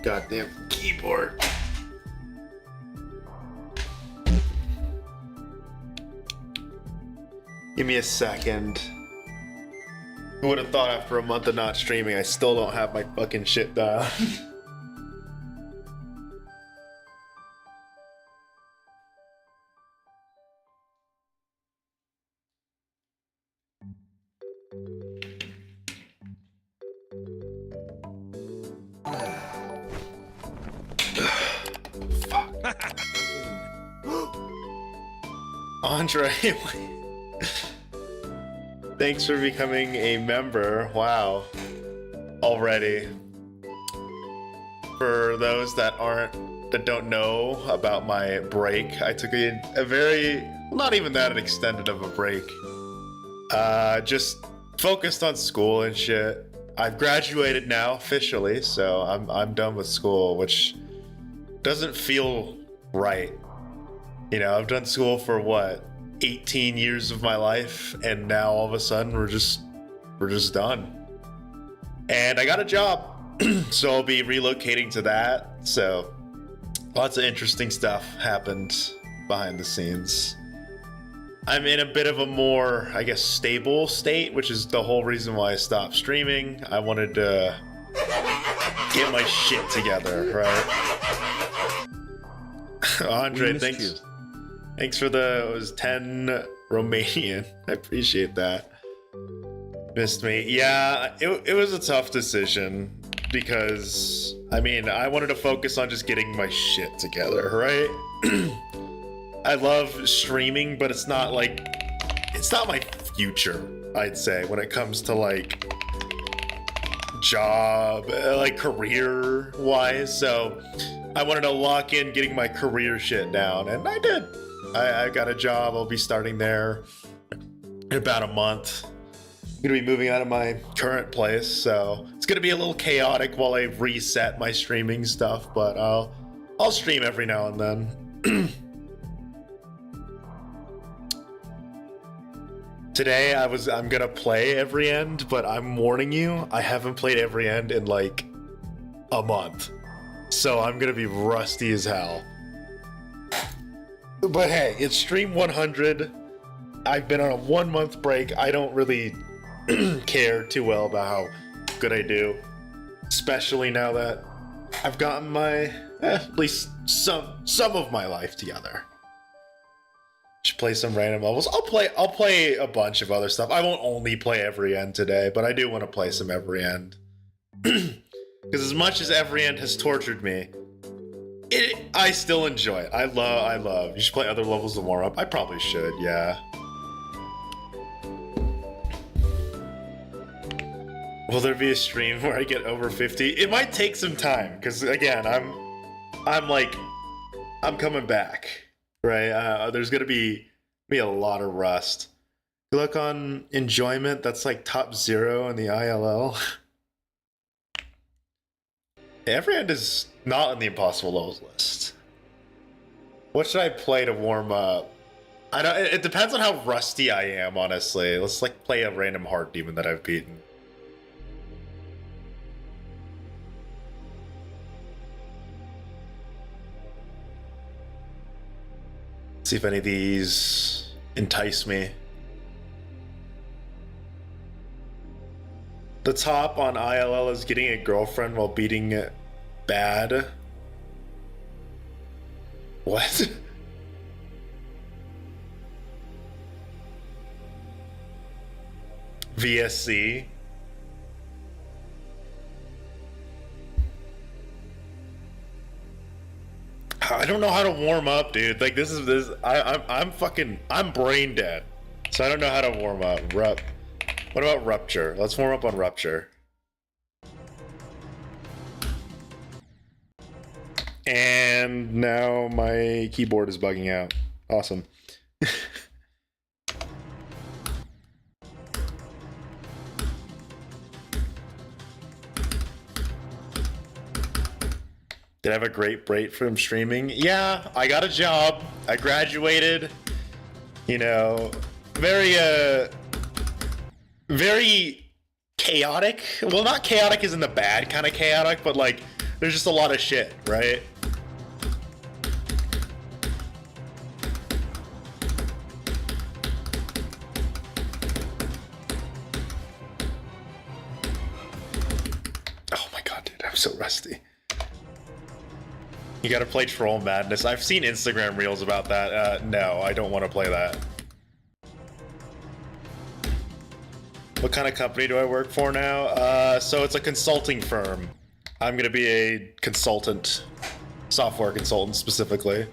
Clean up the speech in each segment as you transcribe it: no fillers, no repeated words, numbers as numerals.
goddamn keyboard. Give me a second. Who would have thought after a month of not streaming, I still don't have my fucking shit down. Andre, thanks for becoming a member. Wow. Already. For those that don't know about my break, I took a very, not even that extended of a break. Just focused on school and shit. I've graduated now officially, so I'm done with school, which doesn't feel right. You know, I've done school for what, 18 years of my life, and now all of a sudden we're just done. And I got a job, so I'll be relocating to that. So lots of interesting stuff happened behind the scenes. I'm in a bit of a more, I guess, stable state, which is the whole reason why I stopped streaming. I wanted to get my shit together, right? Andre, thanks for the, it was 10 Romanian. I appreciate that. Missed me. Yeah, it was a tough decision because, I mean, I wanted to focus on just getting my shit together, right? I love streaming, but it's not my future, I'd say, when it comes to like job, like career wise. So I wanted to lock in getting my career shit down, and I did. I got a job. I'll be starting there in about a month. I'm gonna be moving out of my current place, so it's gonna be a little chaotic while I reset my streaming stuff, but I'll stream every now and then. Today I'm gonna play every end, but I'm warning you, I haven't played every end in like a month. So I'm gonna be rusty as hell. But hey, it's stream 100. I've been on a 1 month break. I don't really care too well about how good I do. Especially now that I've gotten my, at least some of my life together. Should play some random levels. I'll play a bunch of other stuff. I won't only play every end today, but I do want to play some every end. Because as much as every end has tortured me, I still enjoy it. I love. You should play other levels to warm up. I probably should, yeah. Will there be a stream where I get over 50? It might take some time, because again, I'm coming back. Right, there's gonna be a lot of rust. You look on enjoyment, that's like top 0 in the ILL. Every end is not on the impossible levels list. What should I play to warm up? I don't. It depends on how rusty I am, honestly. Let's like play a random hard demon that I've beaten. See if any of these entice me. The top on ILL is getting a girlfriend while beating it bad. What? VSC. I don't know how to warm up, dude. Like this. I'm brain dead, so I don't know how to warm up. What about Rupture? Let's warm up on Rupture. And now my keyboard is bugging out. Awesome. Did I have a great break from streaming? Yeah, I got a job. I graduated. You know, very chaotic. Well, not chaotic as in the bad kind of chaotic, but like There's just a lot of shit, right? Oh my god, dude, I'm so rusty. You gotta play Troll Madness. I've seen Instagram reels about that. No, I don't want to play that. What kind of company do I work for now? So it's a consulting firm. I'm gonna be a consultant, software consultant specifically.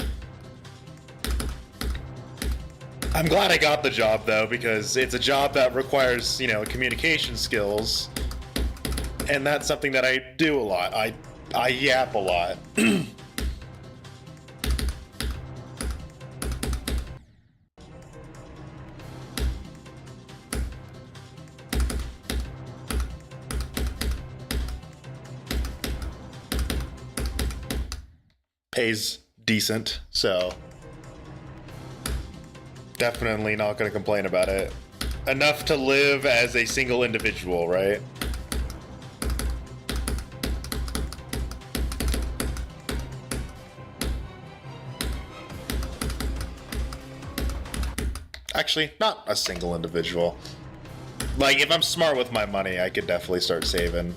I'm glad I got the job though, because it's a job that requires, you know, communication skills. And that's something that I do a lot. I yap a lot. Pays decent, so definitely not going to complain about it. Enough to live as a single individual, right? Actually, not a single individual. Like, if I'm smart with my money, I could definitely start saving.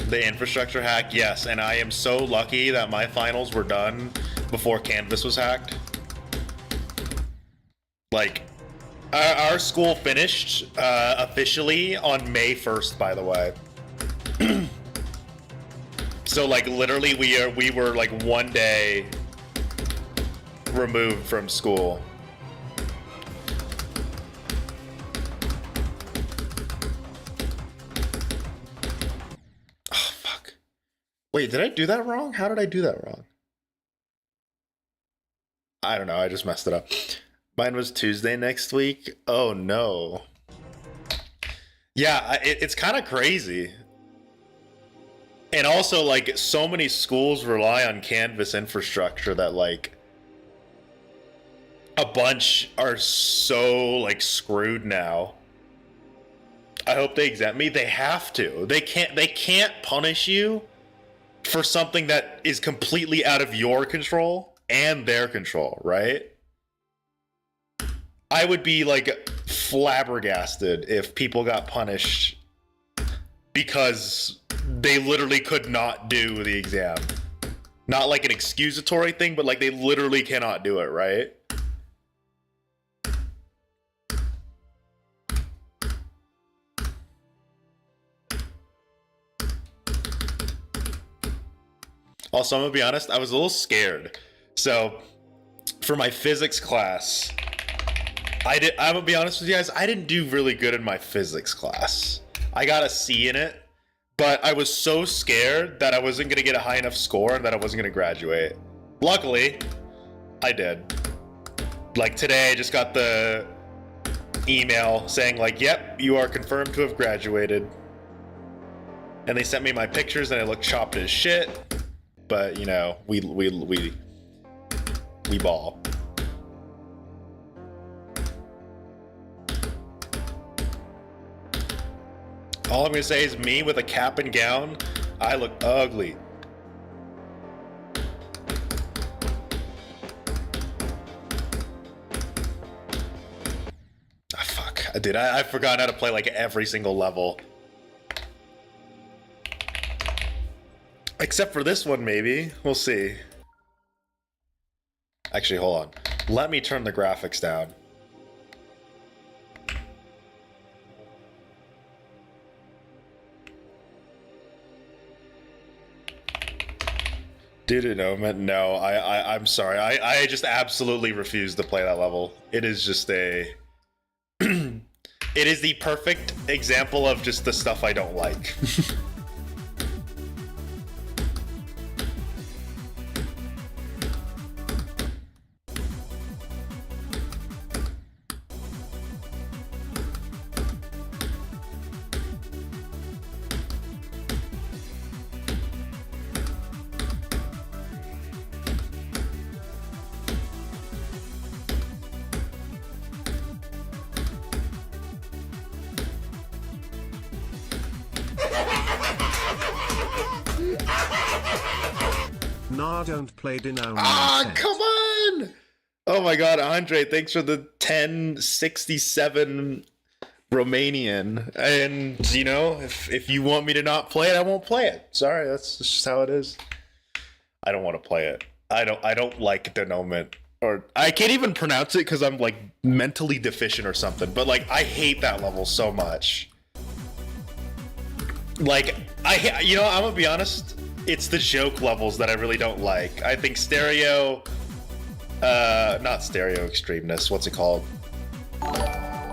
The infrastructure hack, yes, and I am so lucky that my finals were done before Canvas was hacked. Like, our school finished officially on May 1st, by the way. So, like, literally, we were like 1 day removed from school. Wait, did I do that wrong? How did I do that wrong? I don't know, I just messed it up. Mine was Tuesday next week. Oh no. Yeah, it's kind of crazy. And also, like, so many schools rely on Canvas infrastructure that, like, a bunch are so, like, screwed now. I hope they exempt me. They have to. They can't punish you for something that is completely out of your control and their control, right? I would be, like, flabbergasted if people got punished because they literally could not do the exam. Not like an excusatory thing, but like they literally cannot do it, right? Also, I'm gonna be honest, I was a little scared. So, for my physics class, I'm gonna be honest with you guys, I didn't do really good in my physics class. I got a C in it, but I was so scared that I wasn't gonna get a high enough score and that I wasn't gonna graduate. Luckily, I did. Like today, I just got the email saying like, yep, you are confirmed to have graduated. And they sent me my pictures and I looked chopped as shit. But you know, we ball. All I'm gonna say is me with a cap and gown, I look ugly. Ah, fuck. Dude, I forgot how to play like every single level. Except for this one, maybe. We'll see. Actually, hold on. Let me turn the graphics down. Dude, no, I'm sorry. I just absolutely refuse to play that level. It is just a... It is the perfect example of just the stuff I don't like. Nah, don't play Dino. Come on! Oh my god, Andre, thanks for the 1067 Romanian. And, you know, if you want me to not play it, I won't play it. Sorry, that's just how it is. I don't want to play it. I don't like denouement. Or I can't even pronounce it because I'm like mentally deficient or something. But like I hate that level so much. Like I'm gonna be honest. It's the joke levels that I really don't like. I think stereo, not stereo extremeness. What's it called?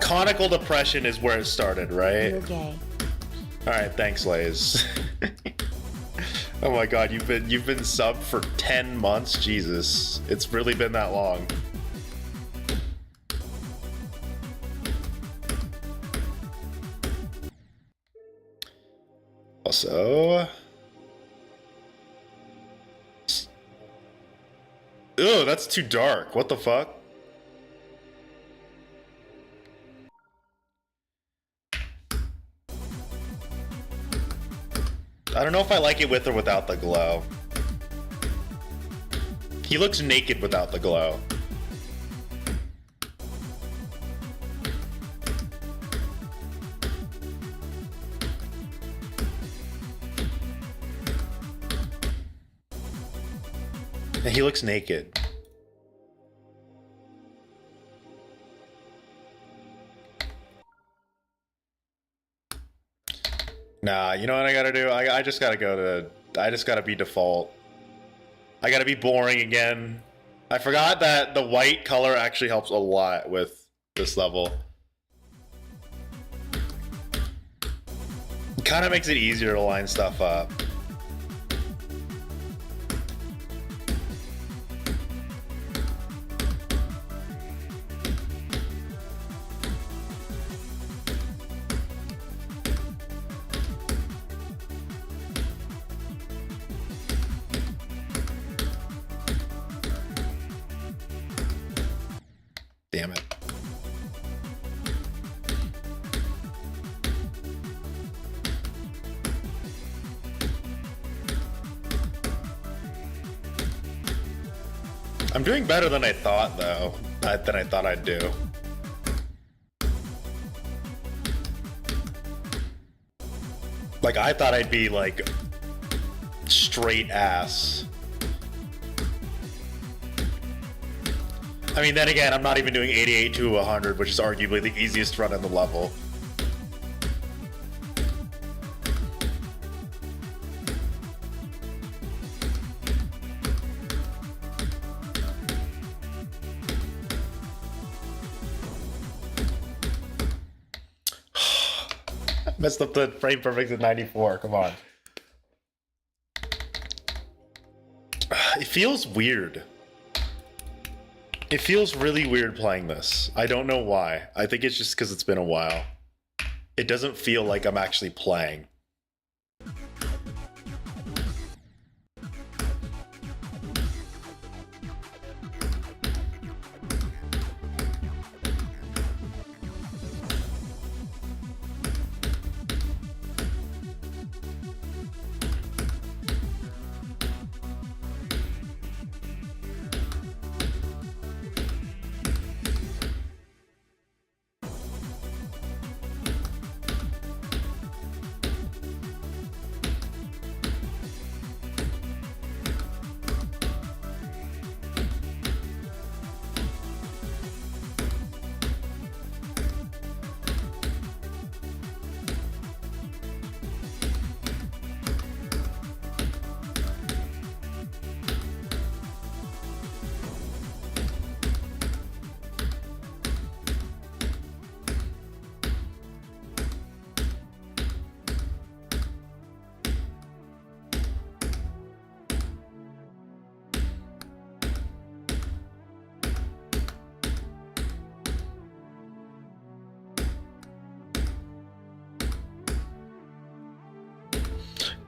Conical depression is where it started, right? You're gay. All right, thanks, Lays. Oh my god, you've been subbed for 10 months? Jesus. It's really been that long. Also... Ew, that's too dark. What the fuck? I don't know if I like it with or without the glow. He looks naked without the glow. And he looks naked. Nah, you know what I gotta do? I just gotta go to... I just gotta be default. I gotta be boring again. I forgot that the white color actually helps a lot with this level. It kind of makes it easier to line stuff up. Damn it. I'm doing better than I thought, though. Than I thought I'd do. Like, I thought I'd be, like, straight ass. I mean, then again, I'm not even doing 88 to 100, which is arguably the easiest run in the level. Messed up the frame perfect at 94, come on. It feels weird. It feels really weird playing this. I don't know why. I think it's just because it's been a while. It doesn't feel like I'm actually playing.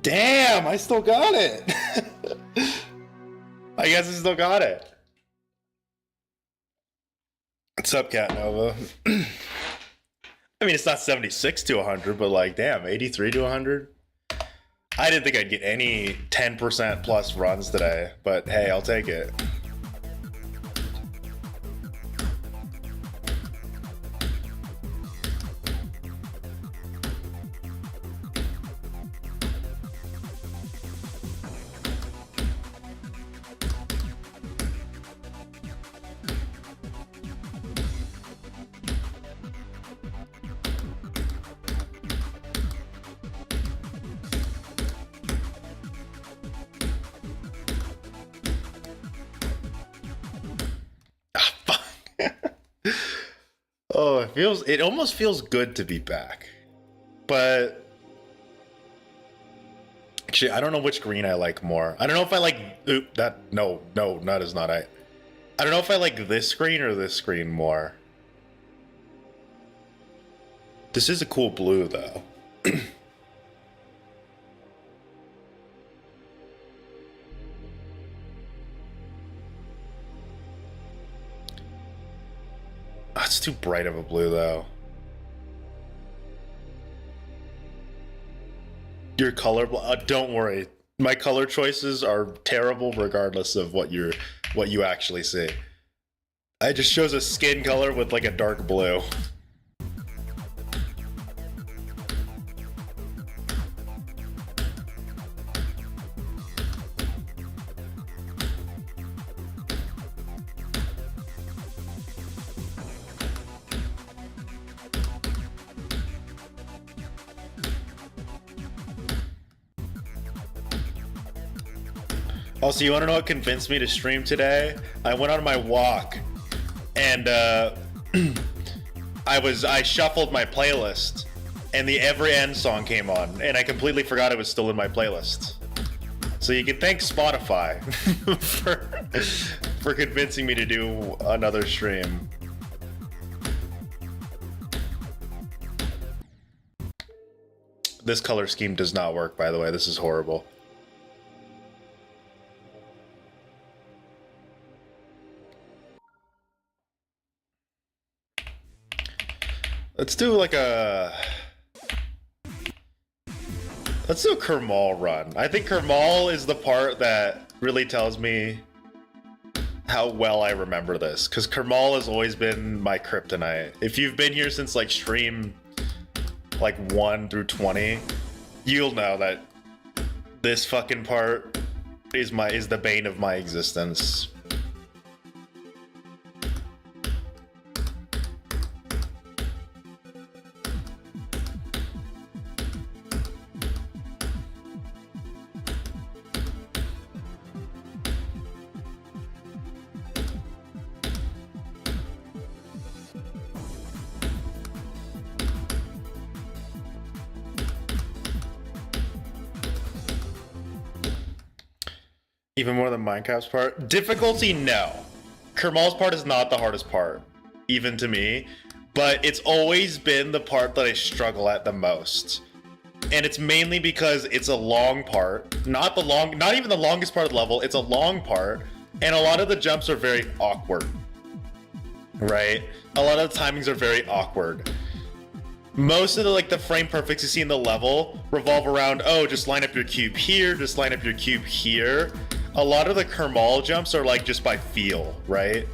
Damn, I still got it. I guess I still got it. What's up, Cat Nova? I mean, it's not 76 to 100, but like, damn, 83 to 100. I didn't think I'd get any 10% plus runs today, but hey, I'll take it. Oh, it almost feels good to be back. But actually, I don't know which green I like more. I don't know if I like no, that is not I don't know if I like this screen or this screen more. This is a cool blue though. It's too bright of a blue though. Your color, don't worry. My color choices are terrible regardless of what you actually see. I just chose a skin color with like a dark blue. Also, you want to know what convinced me to stream today? I went on my walk, and I shuffled my playlist, and the Every End song came on, and I completely forgot it was still in my playlist. So you can thank Spotify for convincing me to do another stream. This color scheme does not work, by the way. This is horrible. Let's do like let's do a Kermal run. I think Kermal is the part that really tells me how well I remember this, because Kermal has always been my kryptonite. If you've been here since like stream like 1 through 20, you'll know that this fucking part is the bane of my existence. Even more than Minecraft's part? Difficulty, no. Kermal's part is not the hardest part, even to me, but it's always been the part that I struggle at the most. And it's mainly because it's a long part, not even the longest part of the level, it's a long part, and a lot of the jumps are very awkward, right? A lot of the timings are very awkward. Most of the frame perfects you see in the level revolve around, oh, just line up your cube here, just line up your cube here. A lot of the Kermal jumps are like just by feel, right?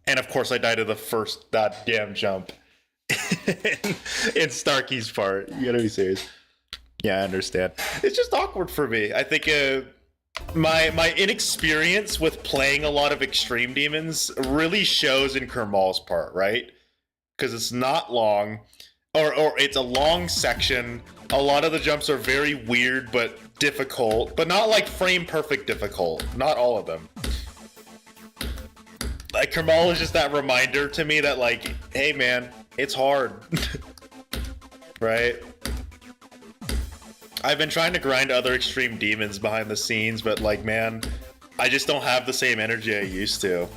And of course I died to the first goddamn jump. In Starkey's part. You gotta be serious. Yeah, I understand. It's just awkward for me. I think my inexperience with playing a lot of extreme demons really shows in Kermal's part, right? Because it's not long, or it's a long section. A lot of the jumps are very weird but difficult, but not like frame perfect difficult. Not all of them. Like Kermal is just that reminder to me that like, hey man, it's hard. Right? I've been trying to grind other extreme demons behind the scenes, but like, man, I just don't have the same energy I used to.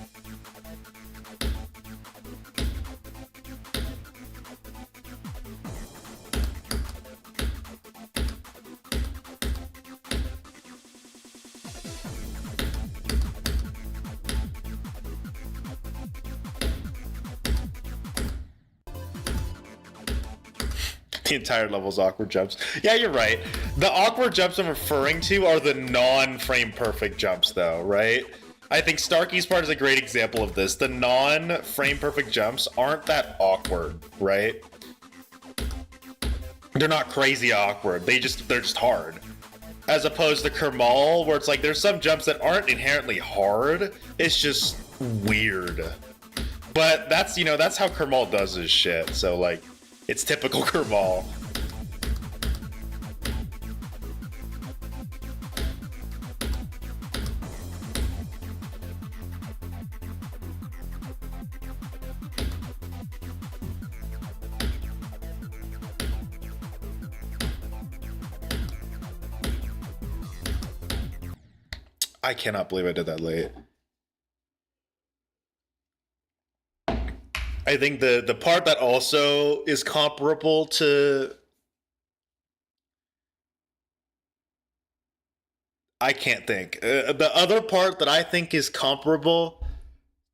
The entire level's awkward jumps. Yeah, you're right. The awkward jumps I'm referring to are the non-frame perfect jumps, though, right? I think Starkey's part is a great example of this. The non-frame perfect jumps aren't that awkward, right? They're not crazy awkward. They're just hard. As opposed to Kermal, where it's like there's some jumps that aren't inherently hard. It's just weird. But that's, you know, that's how Kermal does his shit. So like, it's typical Kermal. I cannot believe I did that late. I think the part that also is comparable to... I can't think. The other part that I think is comparable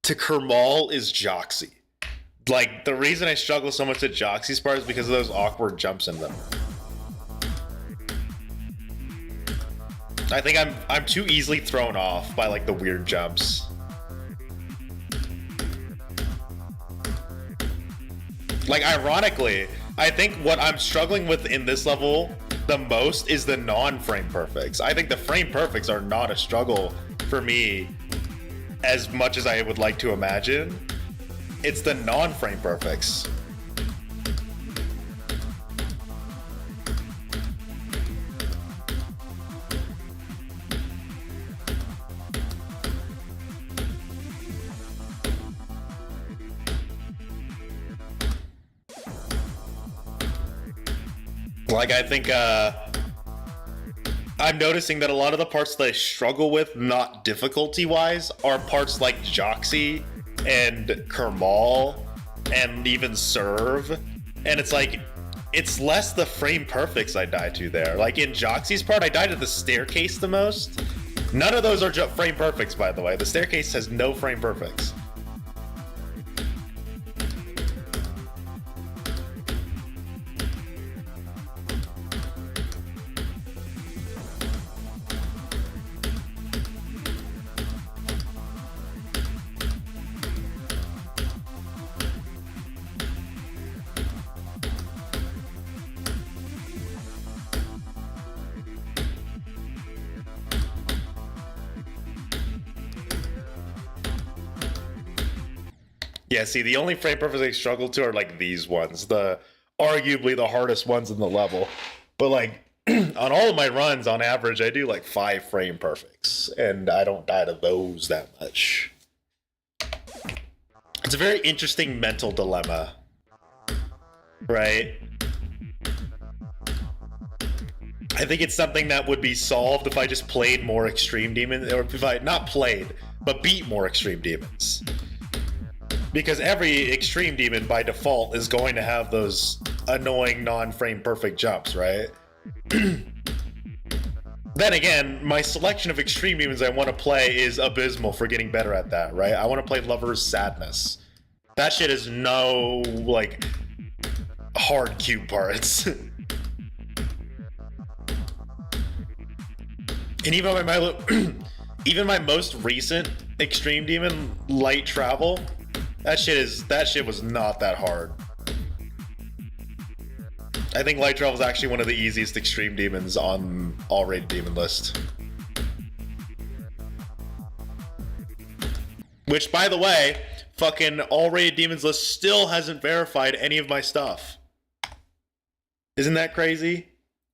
to Kermal is Joxy. Like, the reason I struggle so much at Joxy's part is because of those awkward jumps in them. I think I'm too easily thrown off by like the weird jumps. Like, ironically, I think what I'm struggling with in this level the most is the non-frame perfects. I think the frame perfects are not a struggle for me as much as I would like to imagine. It's the non-frame perfects. Like, I think I'm noticing that a lot of the parts that I struggle with, not difficulty-wise, are parts like Joxy and Kermal and even Serve. And it's like, it's less the frame perfects I die to there. Like in Joxy's part, I die to the staircase the most. None of those are frame perfects, by the way. The staircase has no frame perfects. Yeah, see, the only frame perfects I struggle to are like these ones, the arguably the hardest ones in the level. But like on all of my runs, on average, I do like 5 frame perfects, and I don't die to those that much. It's a very interesting mental dilemma, right? I think it's something that would be solved if I just played more Extreme Demons, or if I not played, but beat more Extreme Demons. Because every Extreme Demon by default is going to have those annoying non-frame perfect jumps, right? Then again, my selection of Extreme Demons I want to play is abysmal for getting better at that, right? I want to play Lover's Sadness. That shit is no, like, hard cube parts. And even my most recent Extreme Demon, Light Travel, that shit was not that hard. I think Light Travel is actually one of the easiest Extreme Demons on all rated demon list. Which, by the way, fucking all rated demons list still hasn't verified any of my stuff. Isn't that crazy?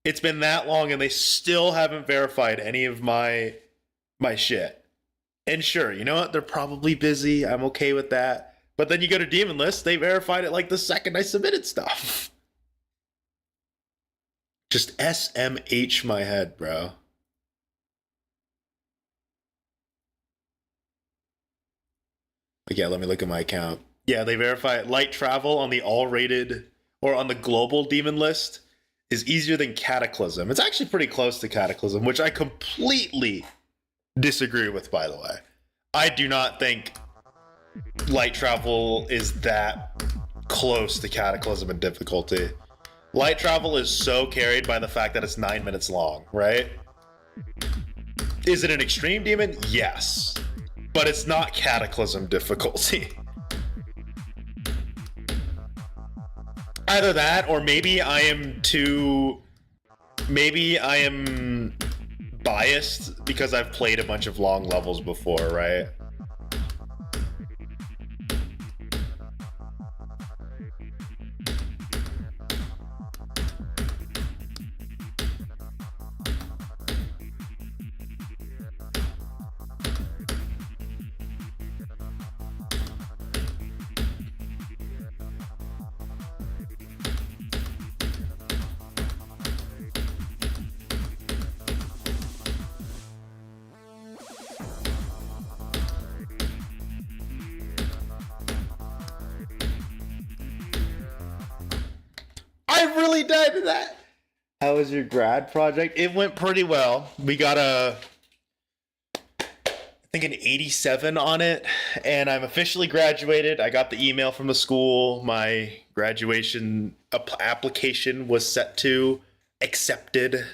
It's been that long and they still haven't verified any of my shit. And sure, you know what? They're probably busy. I'm okay with that. But then you go to Demon List, they verified it like the second I submitted stuff. Just SMH my head, bro. But yeah, let me look at my account. Yeah, they verify Light Travel on the all-rated, or on the global Demon List, is easier than Cataclysm. It's actually pretty close to Cataclysm, which I completely disagree with, by the way. I do not think Light Travel is that close to Cataclysm in difficulty. Light travel is so carried by the fact that it's 9 minutes long, right? Is it an extreme demon? Yes. But it's not cataclysm difficulty. Either that, or maybe I am biased because I've played a bunch of long levels before, right? I really died to that. How was your grad project? It went pretty well. We got I think an 87 on it, and I'm officially graduated. I got the email from the school. My graduation application was set to accepted.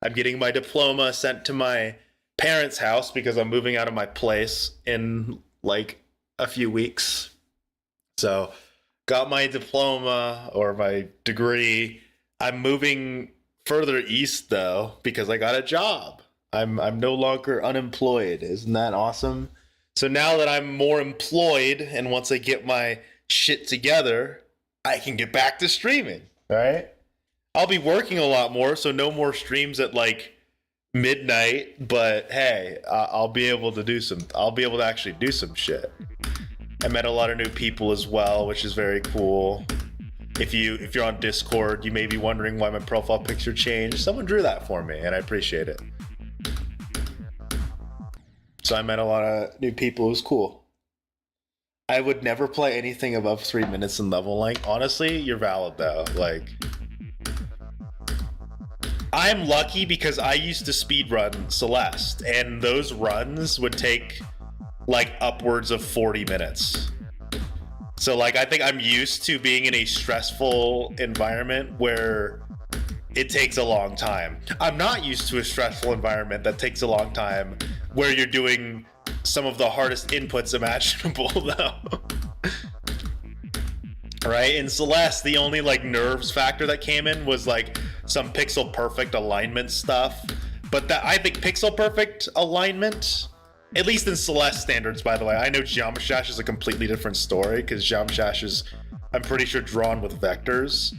I'm getting my diploma sent to my parents' house because I'm moving out of my place in like a few weeks. So, got my diploma or my degree. I'm moving further east though because I got a job. I'm no longer unemployed. Isn't that awesome? So now that I'm more employed and once I get my shit together, I can get back to streaming, right? I'll be working a lot more, so no more streams at like midnight, but hey, I'll be able to actually do some shit. I met a lot of new people as well, which is very cool. If you're on Discord, you may be wondering why my profile picture changed. Someone drew that for me, and I appreciate it. So I met a lot of new people. It was cool. I would never play anything above 3 minutes in level length. Honestly, you're valid though. Like, I'm lucky because I used to speedrun Celeste, and those runs would take like upwards of 40 minutes. So like I think I'm used to being in a stressful environment where it takes a long time. I'm not used to a stressful environment that takes a long time where you're doing some of the hardest inputs imaginable though. Right? In Celeste, the only like nerves factor that came in was like some pixel perfect alignment stuff. But that I think pixel perfect alignment, at least in Celeste standards, by the way. I know Geometry is a completely different story because Geometry is, I'm pretty sure, drawn with vectors.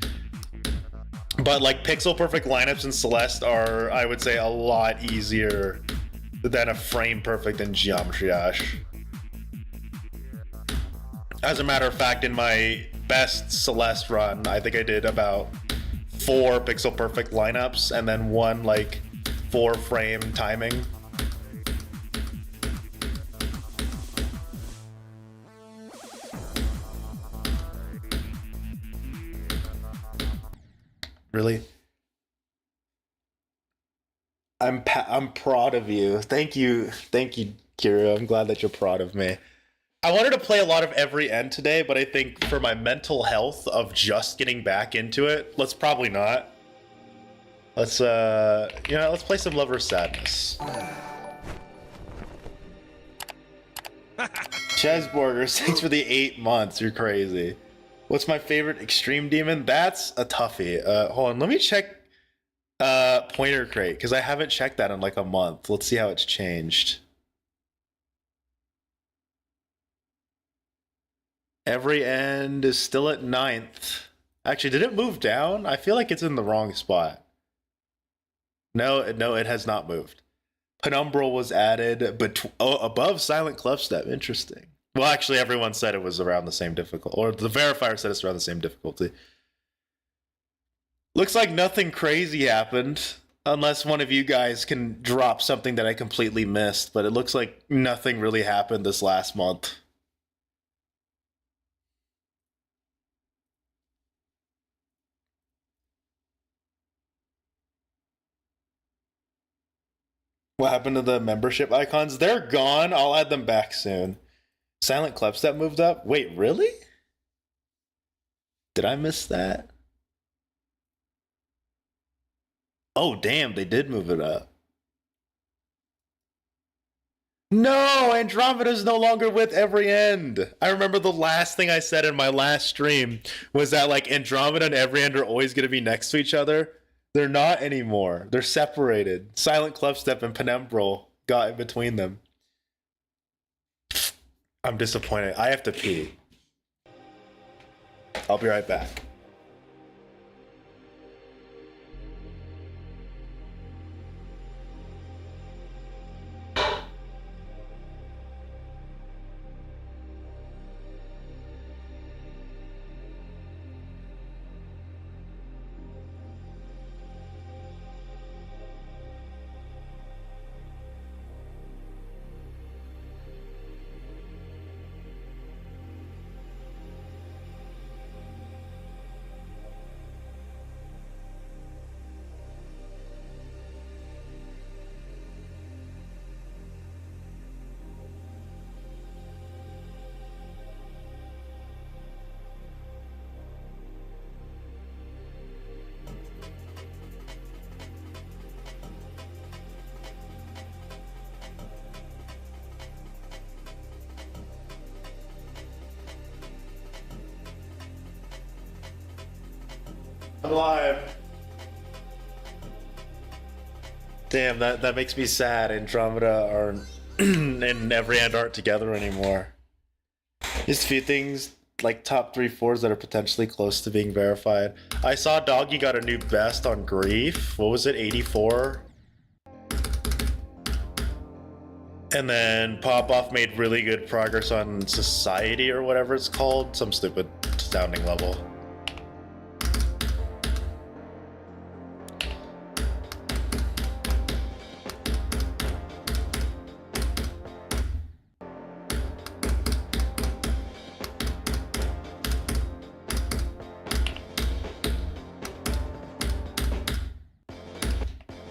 But like pixel perfect lineups in Celeste are, I would say, a lot easier than a frame perfect in Geometry Dash. As a matter of fact, in my best Celeste run, I think I did about 4 pixel perfect lineups and then 1 like 4 frame timing. Really? I'm proud of you. Thank you, Kira. I'm glad that you're proud of me. I wanted to play a lot of Every End today, but I think for my mental health of just getting back into it, let's probably not. Let's let's play some Lover's Sadness. Chesburgers, thanks for the 8 months. You're crazy. What's my favorite extreme demon? That's a toughie. Hold on, let me check Pointer Crate, because I haven't checked that in like a month. Let's see how it's changed. Every End is still at 9th. Actually, did it move down? I feel like it's in the wrong spot. No, it has not moved. Penumbral was added, but above Silent Clubstep. Interesting. Well, actually, everyone said it was around the same difficulty, or the verifier said it's around the same difficulty. Looks like nothing crazy happened, unless one of you guys can drop something that I completely missed, but it looks like nothing really happened this last month. What happened to the membership icons? They're gone. I'll add them back soon. Silent Clubstep moved up? Wait, really? Did I miss that? Oh, damn, they did move it up. No, Andromeda's no longer with Every End. I remember the last thing I said in my last stream was that like Andromeda and Every End are always going to be next to each other. They're not anymore. They're separated. Silent Clubstep and Penumbral got in between them. I'm disappointed. I have to pee. I'll be right back. I'm live. Damn, that makes me sad. Andromeda aren't and Every End aren't together anymore. Just a few things like top 3 4s that are potentially close to being verified. I saw Doggy got a new best on Grief. What was it, 84? And then Popoff made really good progress on Society or whatever it's called. Some stupid sounding level.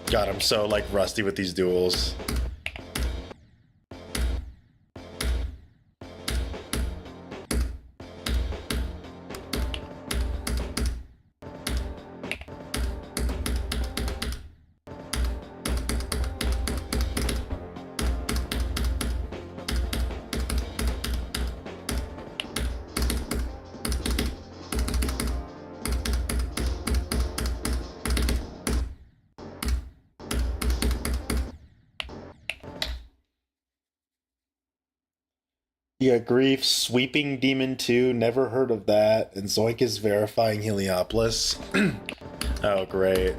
God, I'm so like rusty with these duels. Yeah, Grief, Sweeping Demon 2, never heard of that. And Zoink is verifying Heliopolis. Oh, great.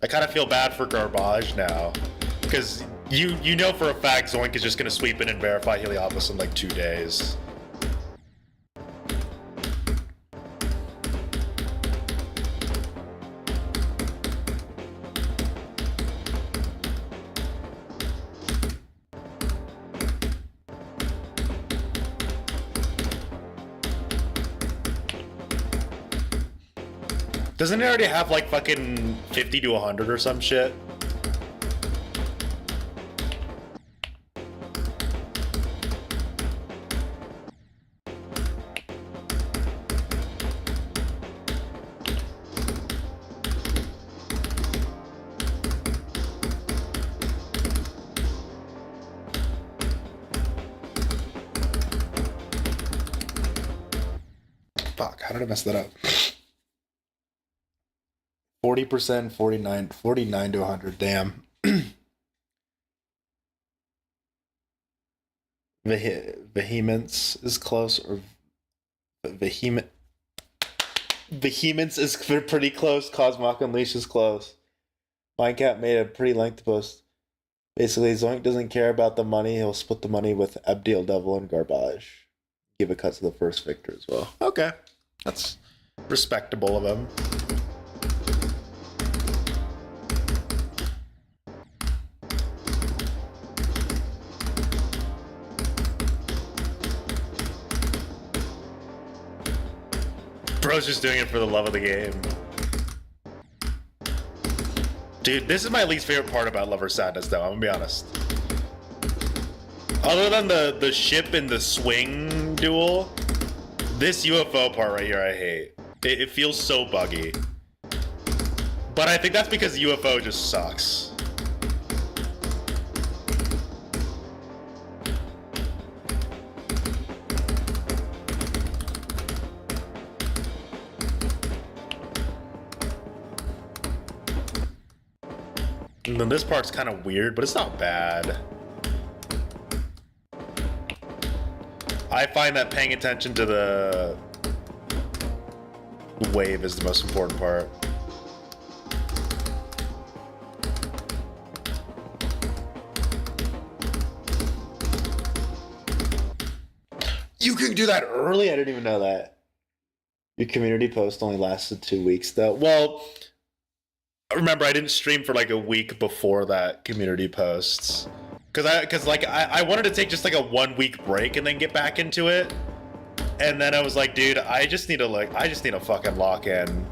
I kind of feel bad for Garbage now. Because you know for a fact Zoink is just going to sweep in and verify Heliopolis in like 2 days. Doesn't it already have like fucking 50 to 100 or some shit? Fuck, how did I mess that up? 40%, 49 to 100, damn. Vehemence is close, or Vehemence is pretty close. Cosmoc Unleash is close. Mindcat made a pretty lengthy post. Basically, Zoink doesn't care about the money. He'll split the money with Abdiel Devil and Garbage. Give a cut to the first victor as well. Okay, that's respectable of him. Bro's just doing it for the love of the game. Dude, this is my least favorite part about Lover Sadness, though. I'm gonna be honest. Other than the ship and the swing duel, this UFO part right here I hate. It feels so buggy. But I think that's because UFO just sucks. And then this part's kind of weird, but it's not bad. I find that paying attention to the wave is the most important part. You can do that early? I didn't even know that. Your community post only lasted 2 weeks, though. Well, remember, I didn't stream for like a week before that community posts. Because I wanted to take just like a 1 week break and then get back into it. And then I was like, dude, I just need to fucking lock in.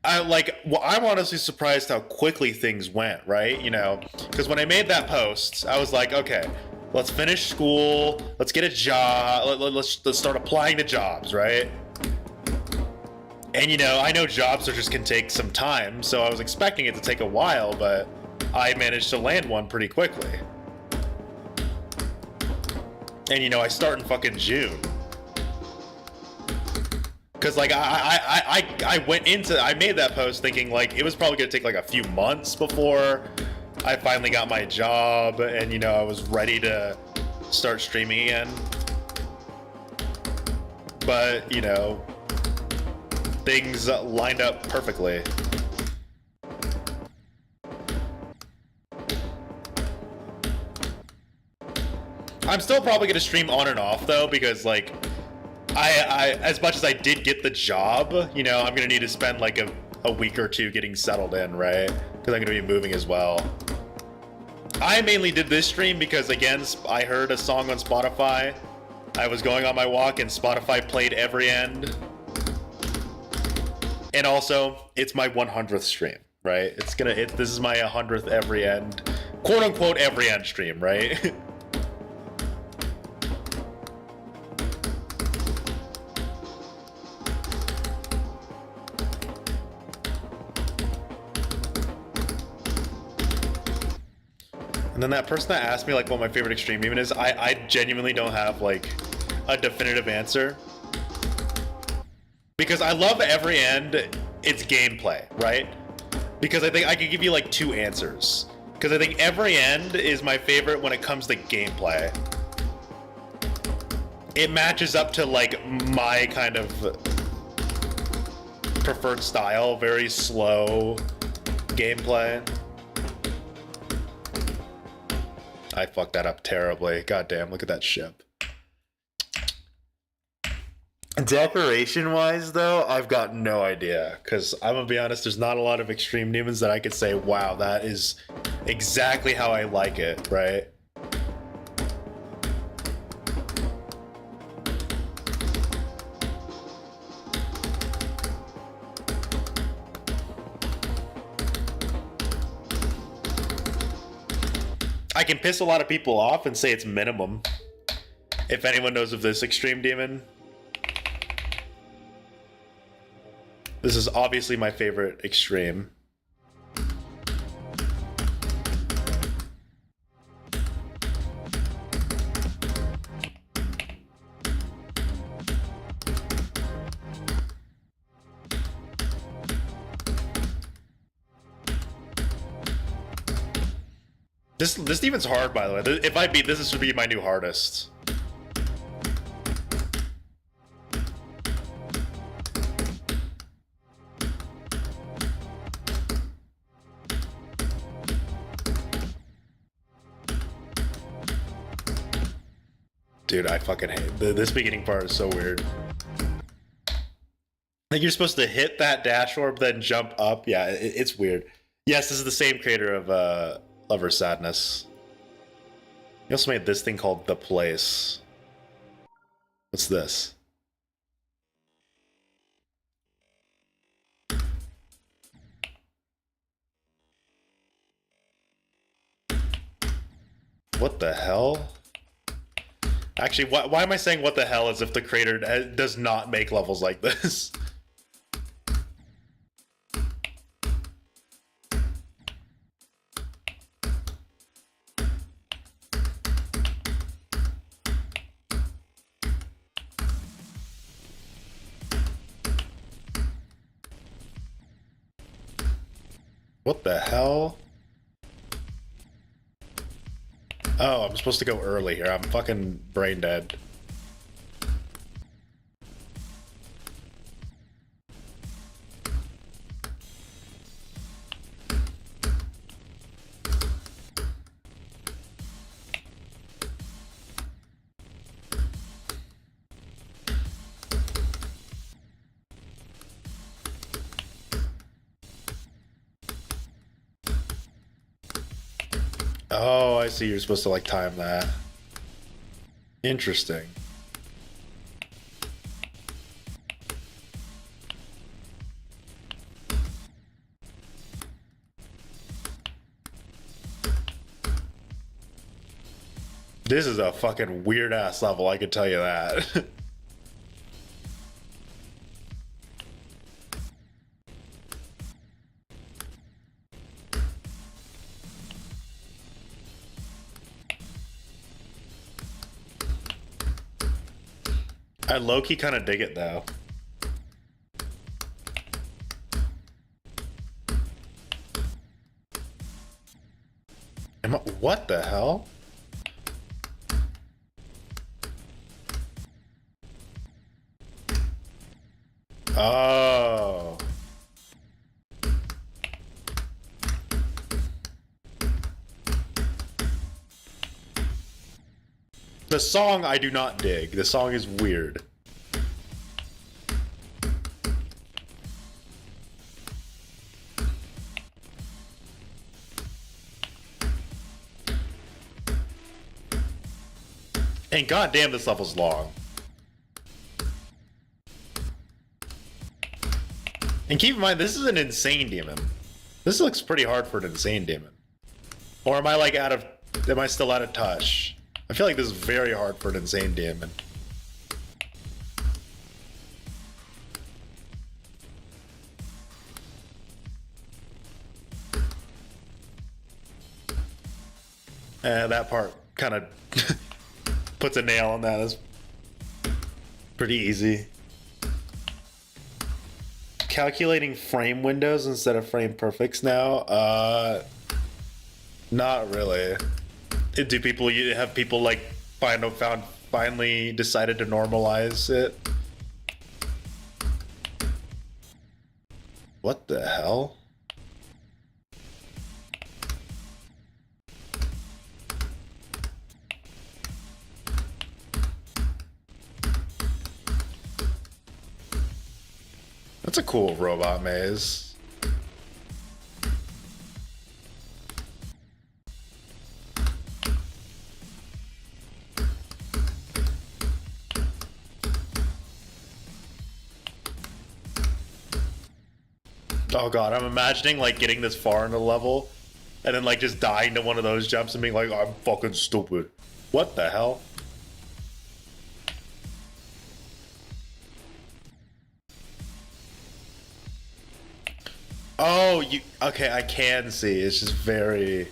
I'm honestly surprised how quickly things went, right? You know, because when I made that post, I was like, okay, let's finish school, let's get a job, let's start applying to jobs, right? And you know, I know job searches can take some time, so I was expecting it to take a while, but I managed to land one pretty quickly. And you know, I start in fucking June. Cause like I went into, I made that post thinking like it was probably gonna take like a few months before I finally got my job and you know, I was ready to start streaming again. But you know, things lined up perfectly. I'm still probably gonna stream on and off though, because like I as much as I did get the job, you know, I'm gonna need to spend like a week or two getting settled in, right? Because I'm gonna be moving as well. I mainly did this stream because again, I heard a song on Spotify. I was going on my walk and Spotify played every end. And also, it's my 100th stream, right? This is my 100th every end, quote unquote every end stream, right? And then that person that asked me like what my favorite extreme demon is, I genuinely don't have like a definitive answer. Because I love every end, it's gameplay, right? Because I think I could give you like 2 answers. Because I think every end is my favorite when it comes to gameplay. It matches up to like my kind of preferred style, very slow gameplay. I fucked that up terribly. Goddamn, look at that ship. Decoration-wise, though, I've got no idea. Because I'm gonna be honest, there's not a lot of extreme demons that I could say, wow, that is exactly how I like it, right? I can piss a lot of people off and say it's minimum. If anyone knows of this extreme demon. This is obviously my favorite extreme. This demon's hard, by the way. If I beat this would be my new hardest. Dude, I fucking hate this beginning part is so weird. I think you're supposed to hit that dash orb, then jump up. Yeah, it's weird. Yes, this is the same creator of Lover Sadness. He also made this thing called The Place. What's this? What the hell? Actually, why am I saying what the hell as if the creator does not make levels like this? What the hell? Oh, I'm supposed to go early here. I'm fucking brain dead. Oh, I see. You're supposed to like time that. Interesting. This is a fucking weird ass level, I can tell you that. I low-key kind of dig it though. What the hell? Oh. The song I do not dig. The song is weird. And goddamn, this level's long. And keep in mind, this is an insane demon. This looks pretty hard for an insane demon. Or am I like out of... Am I still out of touch? I feel like this is very hard for an insane demon. That part kind of puts a nail on that. It's pretty easy. Calculating frame windows instead of frame perfects now? Not really. Do people have people like finally decided to normalize it? What the hell? That's a cool robot maze. Oh god, I'm imagining like getting this far in the level and then like just dying to one of those jumps and being like, oh, I'm fucking stupid. What the hell? Oh, okay, I can see. It's just very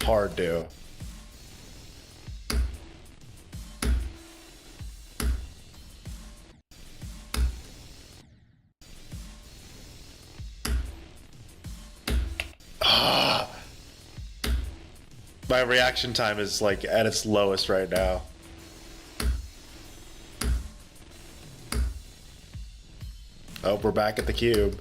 hard to. My reaction time is like at its lowest right now. Oh, we're back at the cube.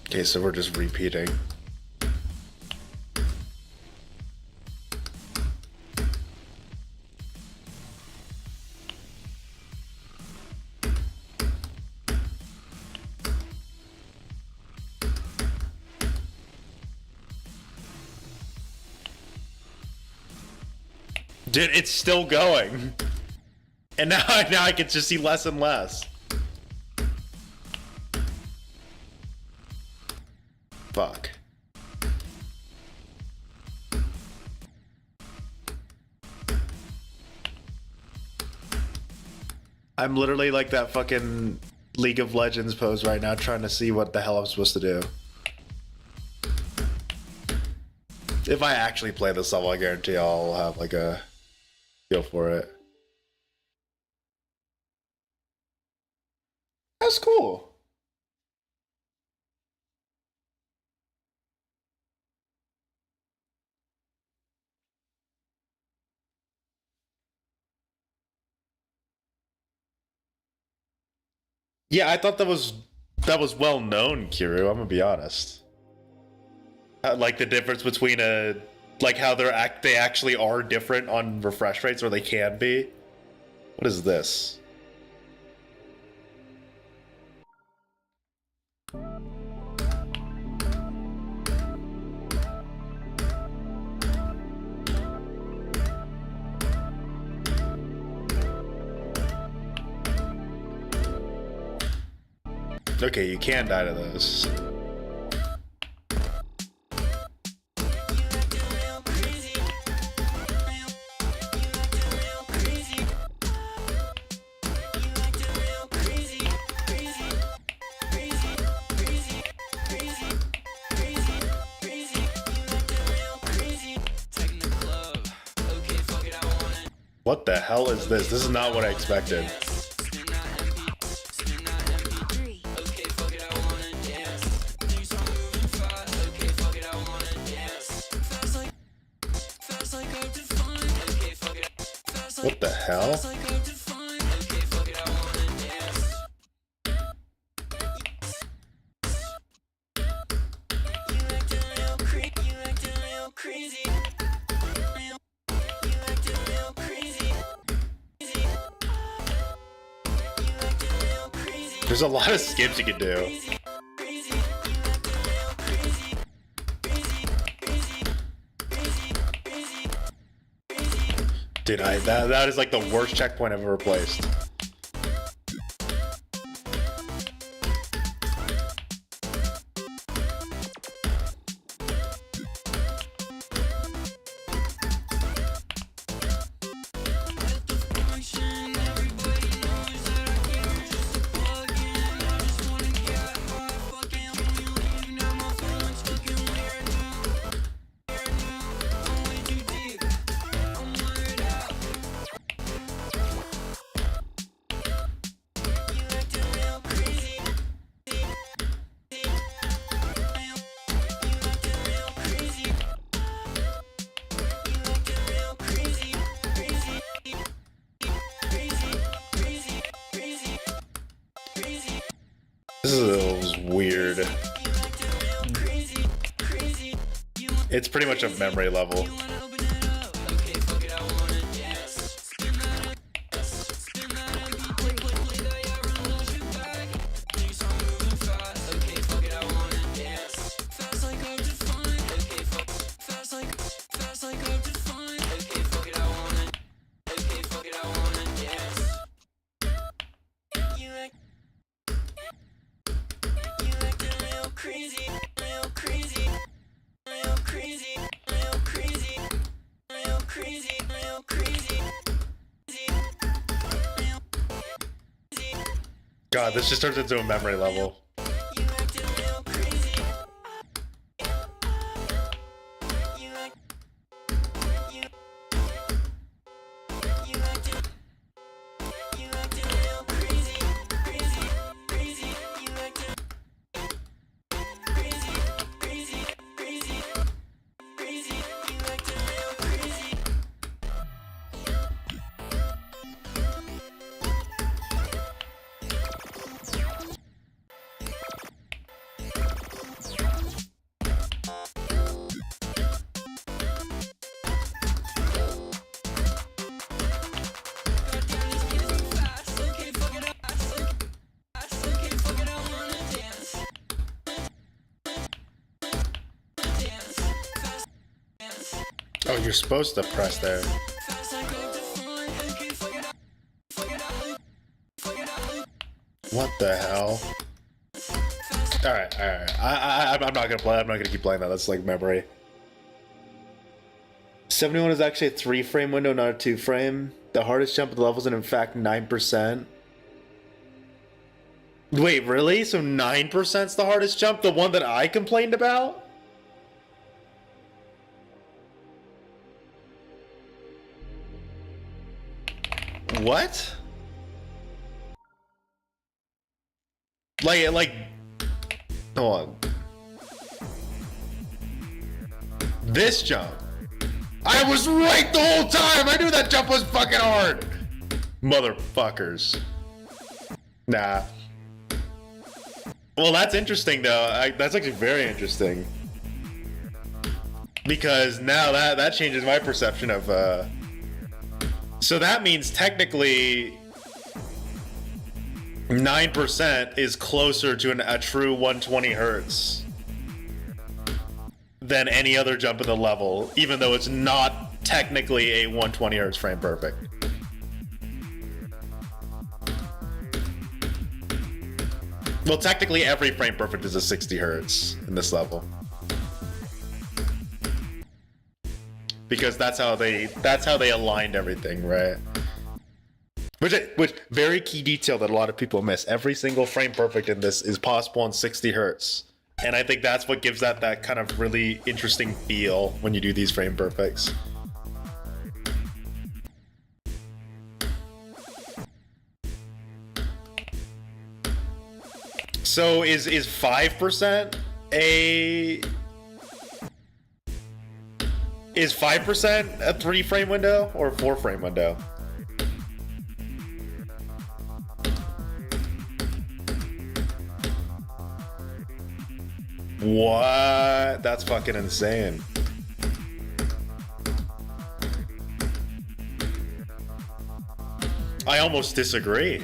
Okay, so we're just repeating. Dude, it's still going. And now I can just see less and less. Fuck. I'm literally like that fucking League of Legends pose right now, trying to see what the hell I'm supposed to do. If I actually play this level, I guarantee I'll have like a feel for it. That's cool. Yeah, I thought that was well known, Kiru. I'm gonna be honest. Like the difference between like how they actually are different on refresh rates, or they can be. What is this? Okay, you can die to those. What the hell is this? This is not what I expected. What the hell? There's a lot of skips you can do. Dude, that is like the worst checkpoint I've ever placed. This is weird. It's pretty much a memory level. God, this just turns into a memory level. Oh, you're supposed to press there. What the hell? Alright, alright. I'm not gonna play. I'm not gonna keep playing that. That's like memory. 71 is actually a 3-frame window, not a 2-frame. The hardest jump of the level is in fact 9%. Wait, really? So 9% is the hardest jump? The one that I complained about? what? Like, hold on. This jump. I was right the whole time. I knew that jump was fucking hard. Motherfuckers. Nah. Well, that's interesting though. That's actually very interesting. Because now that changes my perception of so that means technically 9% is closer to a true 120 hertz than any other jump in the level, even though it's not technically a 120 hertz frame perfect. Well, technically every frame perfect is a 60 hertz in this level. Because that's how they aligned everything, right? Which very key detail that a lot of people miss. Every single frame perfect in this is possible on 60 hertz. And I think that's what gives that kind of really interesting feel when you do these frame perfects. So is 5% a... Is 5% a 3-frame window or a 4-frame window? What? That's fucking insane. I almost disagree.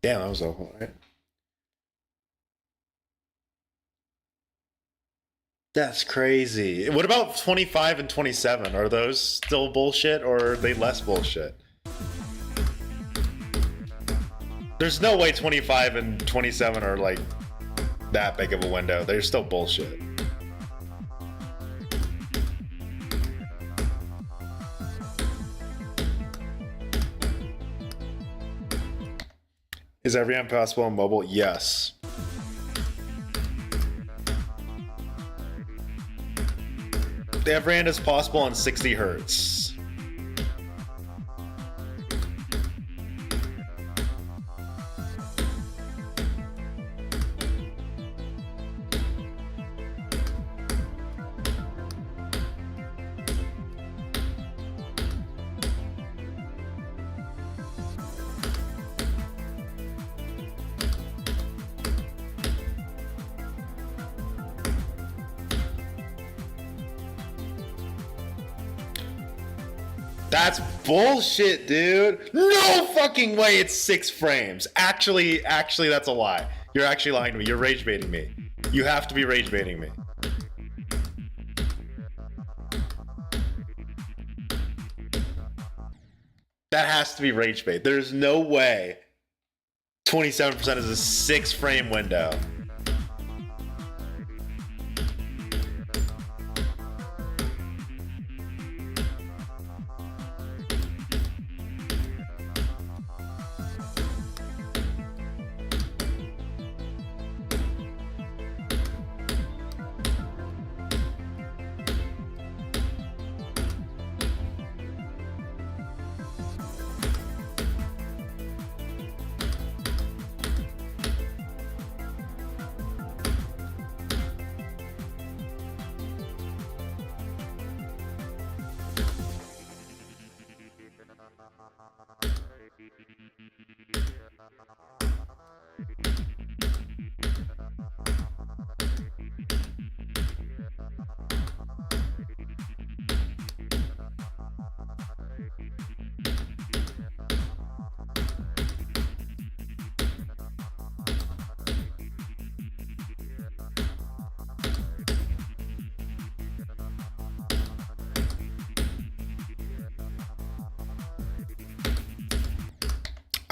Damn, that was all right. That's crazy. What about 25 and 27? Are those still bullshit or are they less bullshit? There's no way 25 and 27 are like that big of a window. They're still bullshit. Is every amp possible on mobile? Yes. Every amp is possible on 60 hertz. That's bullshit, dude. No fucking way it's 6 frames. Actually, that's a lie. You're actually lying to me. You're rage baiting me. You have to be rage baiting me. That has to be rage bait. There's no way 27% is a 6 frame window.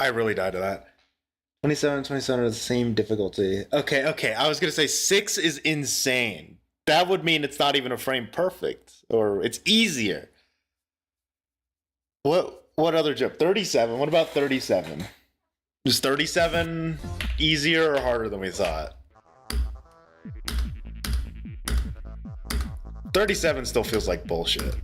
I really died to that. 27, 27 are the same difficulty. Okay, okay. I was gonna say 6 is insane. That would mean it's not even a frame perfect, or it's easier. What other jump? 37. What about 37? Is 37 easier or harder than we thought? 37 still feels like bullshit.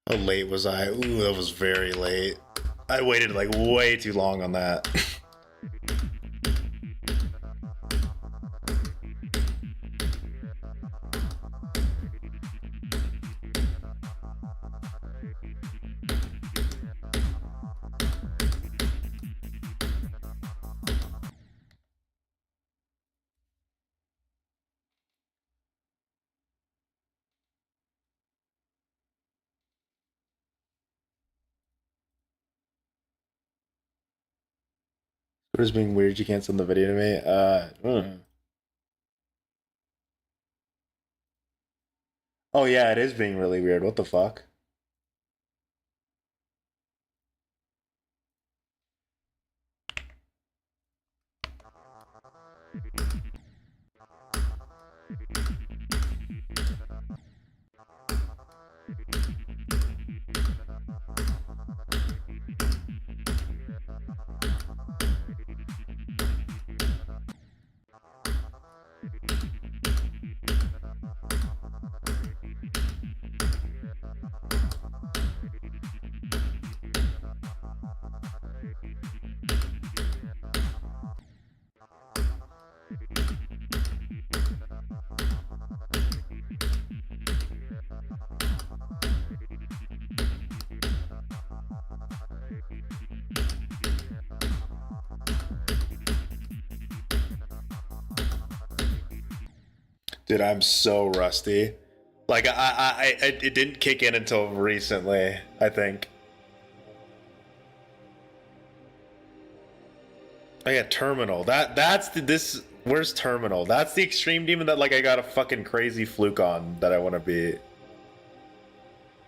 How late was I? Ooh, that was very late. I waited like way too long on that. Twitter's being weird. You can't send the video to me. Oh yeah, it is being really weird. What the fuck? Dude, I'm so rusty. Like it didn't kick in until recently, I think. Oh yeah, Terminal. That's this. Where's Terminal? That's the extreme demon that like I got a fucking crazy fluke on that I want to beat.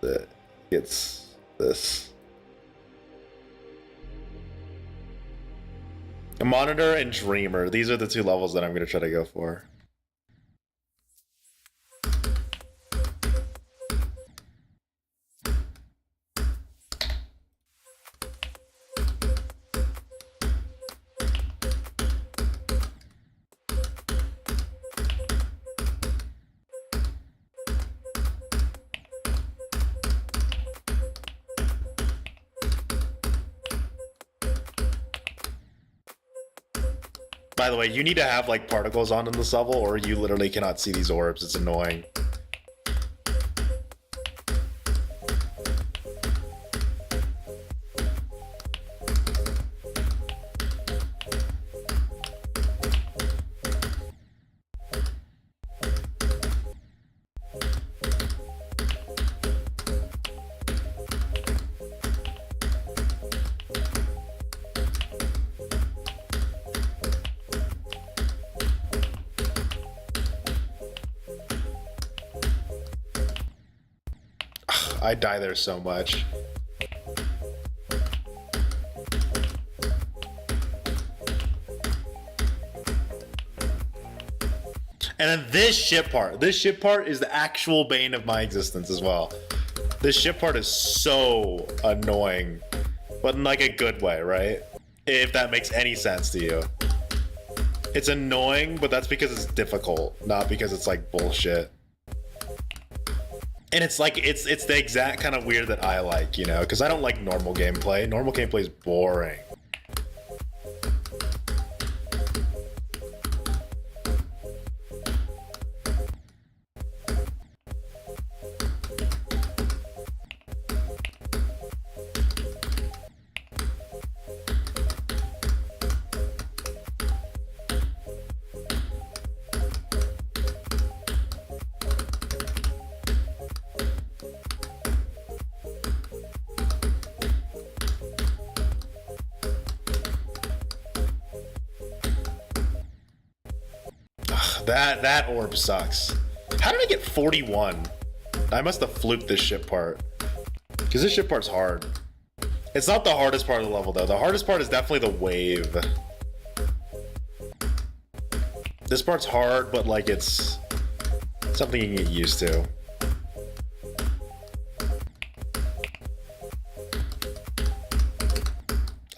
That gets this. Monitor and Dreamer. These are the two levels that I'm gonna try to go for. By the way, you need to have like particles on in this level or you literally cannot see these orbs. It's annoying. I die there so much. And then this ship part is the actual bane of my existence as well. This ship part is so annoying, but in like a good way, right? If that makes any sense to you. It's annoying, but that's because it's difficult, not because it's like bullshit. And it's like, it's the exact kind of weird that I like, you know? Because I don't like normal gameplay. Normal gameplay is boring. That orb sucks. How did I get 41? I must have fluked this ship part. Because this ship part's hard. It's not the hardest part of the level, though. The hardest part is definitely the wave. This part's hard, but, like, it's something you can get used to.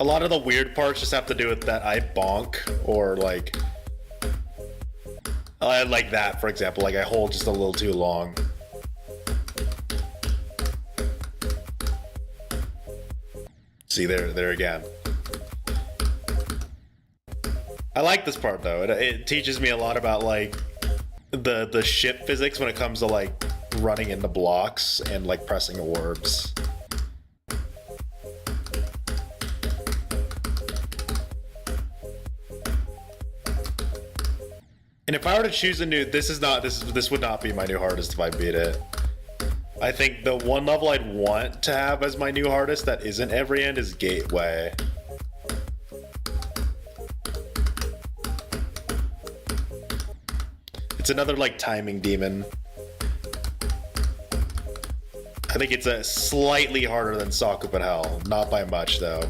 A lot of the weird parts just have to do with that I bonk, or, like... like that, for example. Like, I hold just a little too long. See, there again. I like this part, though. It teaches me a lot about, like, the ship physics when it comes to, like, running into blocks and, like, pressing orbs. And if I were to choose a new, this would not be my new hardest if I beat it. I think the one level I'd want to have as my new hardest that isn't every end is Gateway. It's another, like, timing demon. I think it's a slightly harder than Sakupen Hell, not by much though.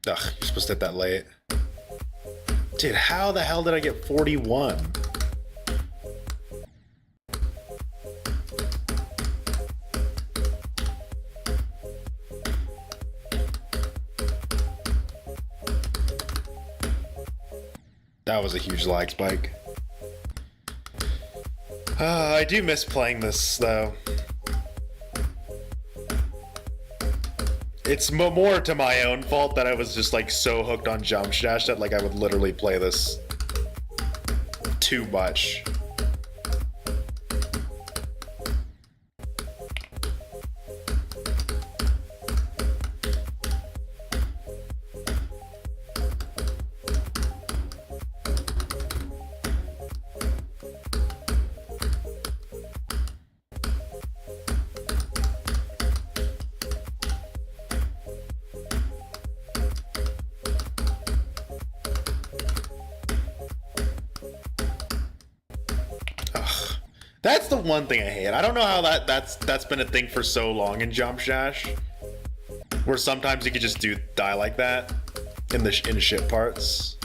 Ugh, you're supposed to hit that late. Dude, how the hell did I get 41? That was a huge lag spike. I do miss playing this, though. It's more to my own fault that I was just, like, so hooked on Jump Dash that, like, I would literally play this too much. That's the one thing I hate. I don't know how that's been a thing for so long in Jump Dash, where sometimes you could just die like that in ship parts.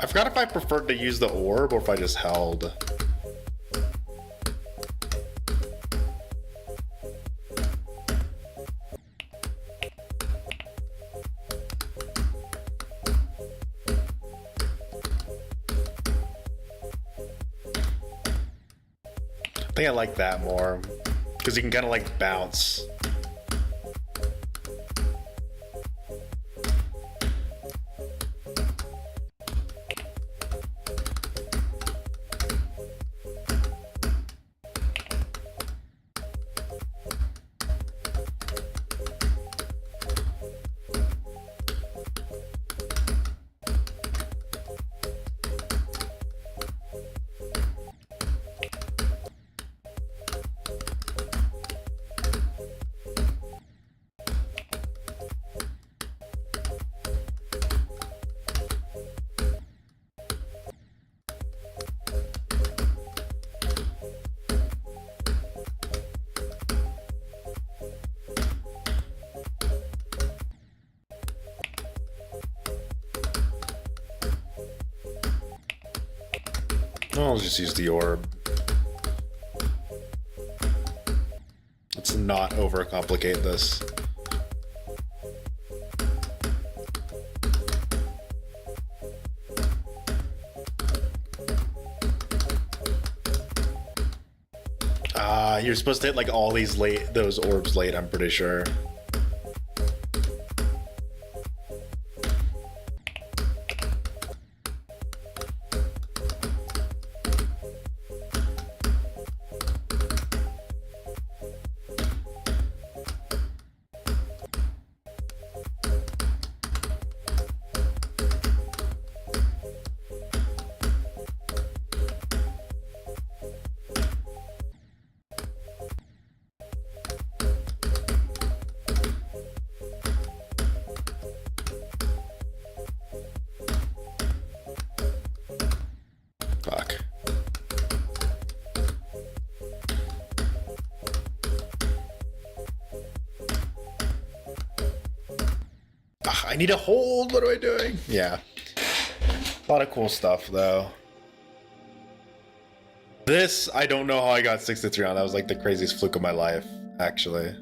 I forgot if I preferred to use the orb or if I just held. I think I like that more because you can kind of like bounce. I'll just use the orb. Let's not overcomplicate this. You're supposed to hit like all these those orbs late, I'm pretty sure. Fuck. I need a hold. What am I doing? Yeah. A lot of cool stuff, though. This, I don't know how I got 63 on. That was like the craziest fluke of my life, actually.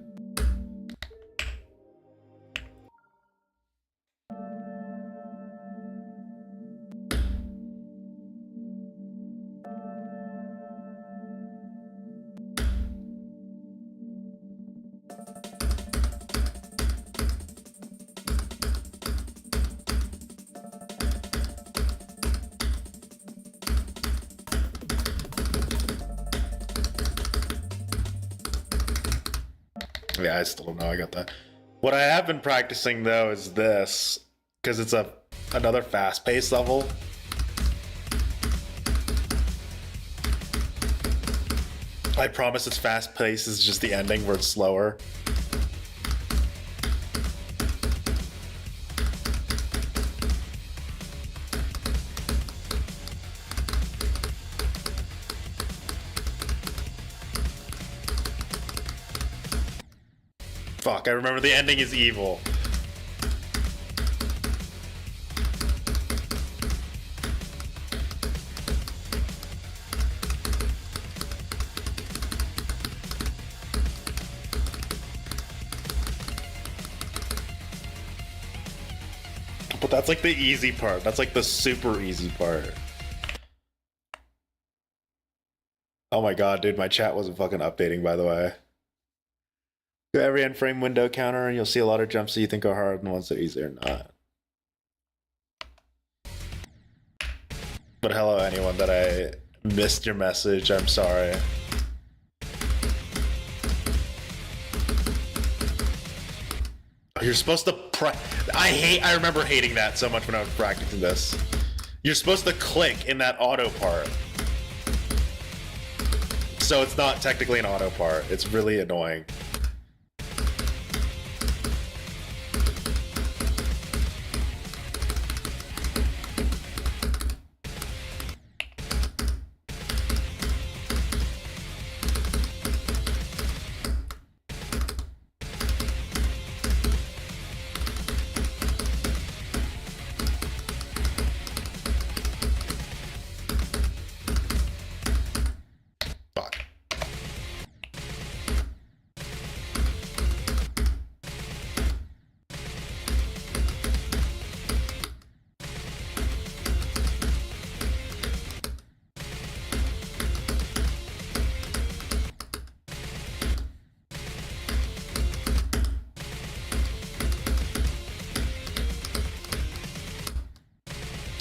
Yeah, I still don't know I got that. What I have been practicing though is this, because it's another fast-paced level. I promise it's fast-paced, it's just the ending where it's slower. Fuck, I remember the ending is evil. But that's like the easy part. That's like the super easy part. Oh my god, dude, my chat wasn't fucking updating, by the way. Go every end frame window counter and you'll see a lot of jumps that you think are hard and ones that are easy or not. But hello anyone that I missed your message, I'm sorry. You're supposed to I remember hating that so much when I was practicing this. You're supposed to click in that auto part. So it's not technically an auto part. It's really annoying.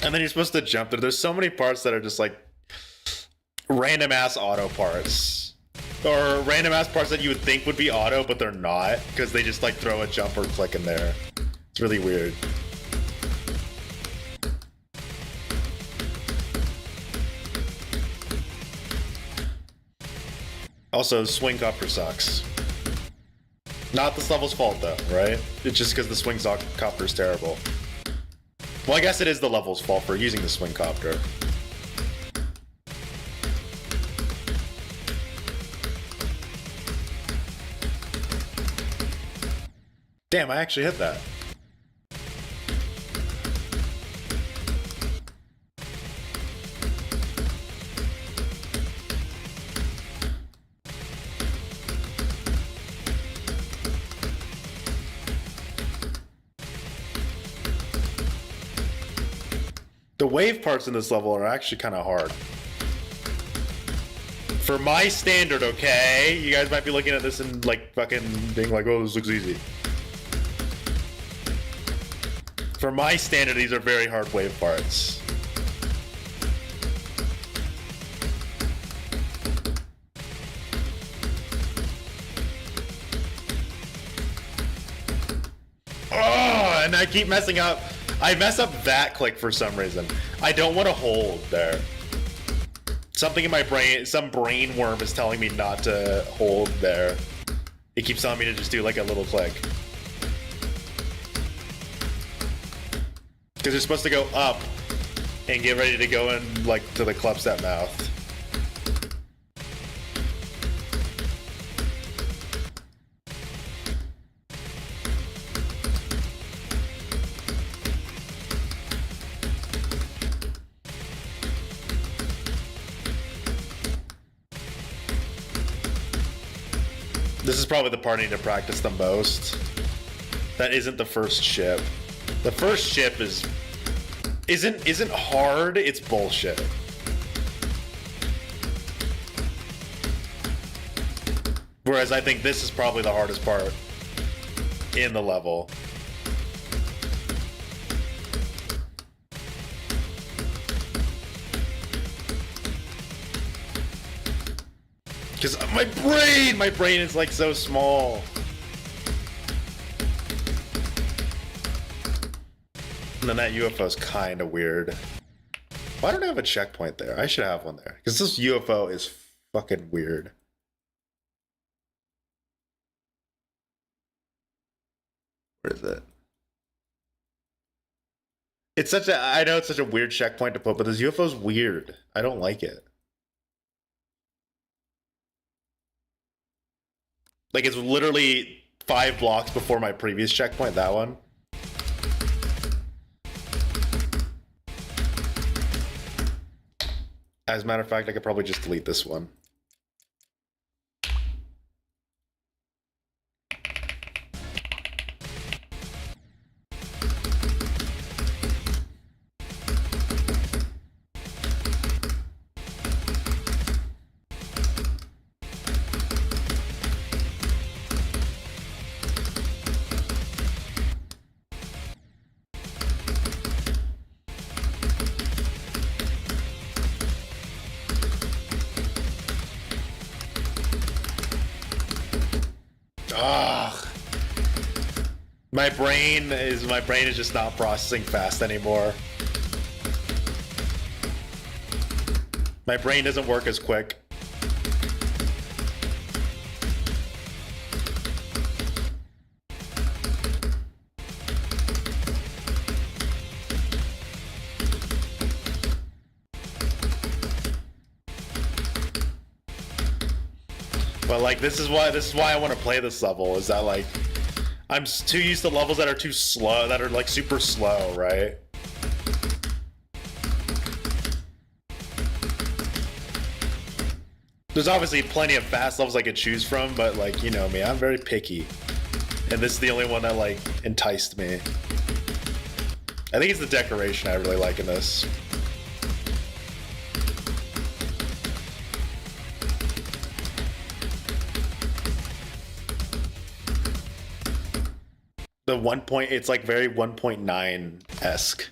And then you're supposed to jump there. There's so many parts that are just like random ass auto parts. Or random ass parts that you would think would be auto, but they're not. Because they just like throw a jump or click in there. It's really weird. Also, swing copter sucks. Not this level's fault though, right? It's just because the swing copter is terrible. Well, I guess it is the level's fault for using the swing copter. Damn, I actually hit that. The wave parts in this level are actually kind of hard. For my standard, okay? You guys might be looking at this and like fucking being like, oh, this looks easy. For my standard, these are very hard wave parts. Oh, and I keep messing up. I mess up that click for some reason. I don't want to hold there. Something in my brain, some brain worm is telling me not to hold there. It keeps telling me to just do like a little click. Because you're supposed to go up and get ready to go in like to the club set mouth. This is probably the part I need to practice the most. That isn't the first ship. The first ship isn't hard, it's bullshit. Whereas I think this is probably the hardest part in the level. Because my brain is like so small. And then that UFO is kind of weird. Why don't I have a checkpoint there? I should have one there. Because this UFO is fucking weird. Where is it? It's such a, I know it's such a weird checkpoint to put, but this UFO is weird. I don't like it. Like, it's literally 5 blocks before my previous checkpoint, that one. As a matter of fact, I could probably just delete this one. My brain is just not processing fast anymore. My brain doesn't work as quick. But like this is why I want to play this level, is that like I'm too used to levels that are too slow, that are like super slow, right? There's obviously plenty of fast levels I could choose from, but like, you know me, I'm very picky. And this is the only one that like enticed me. I think it's the decoration I really like in this. The 1 point, it's like very 1.9-esque.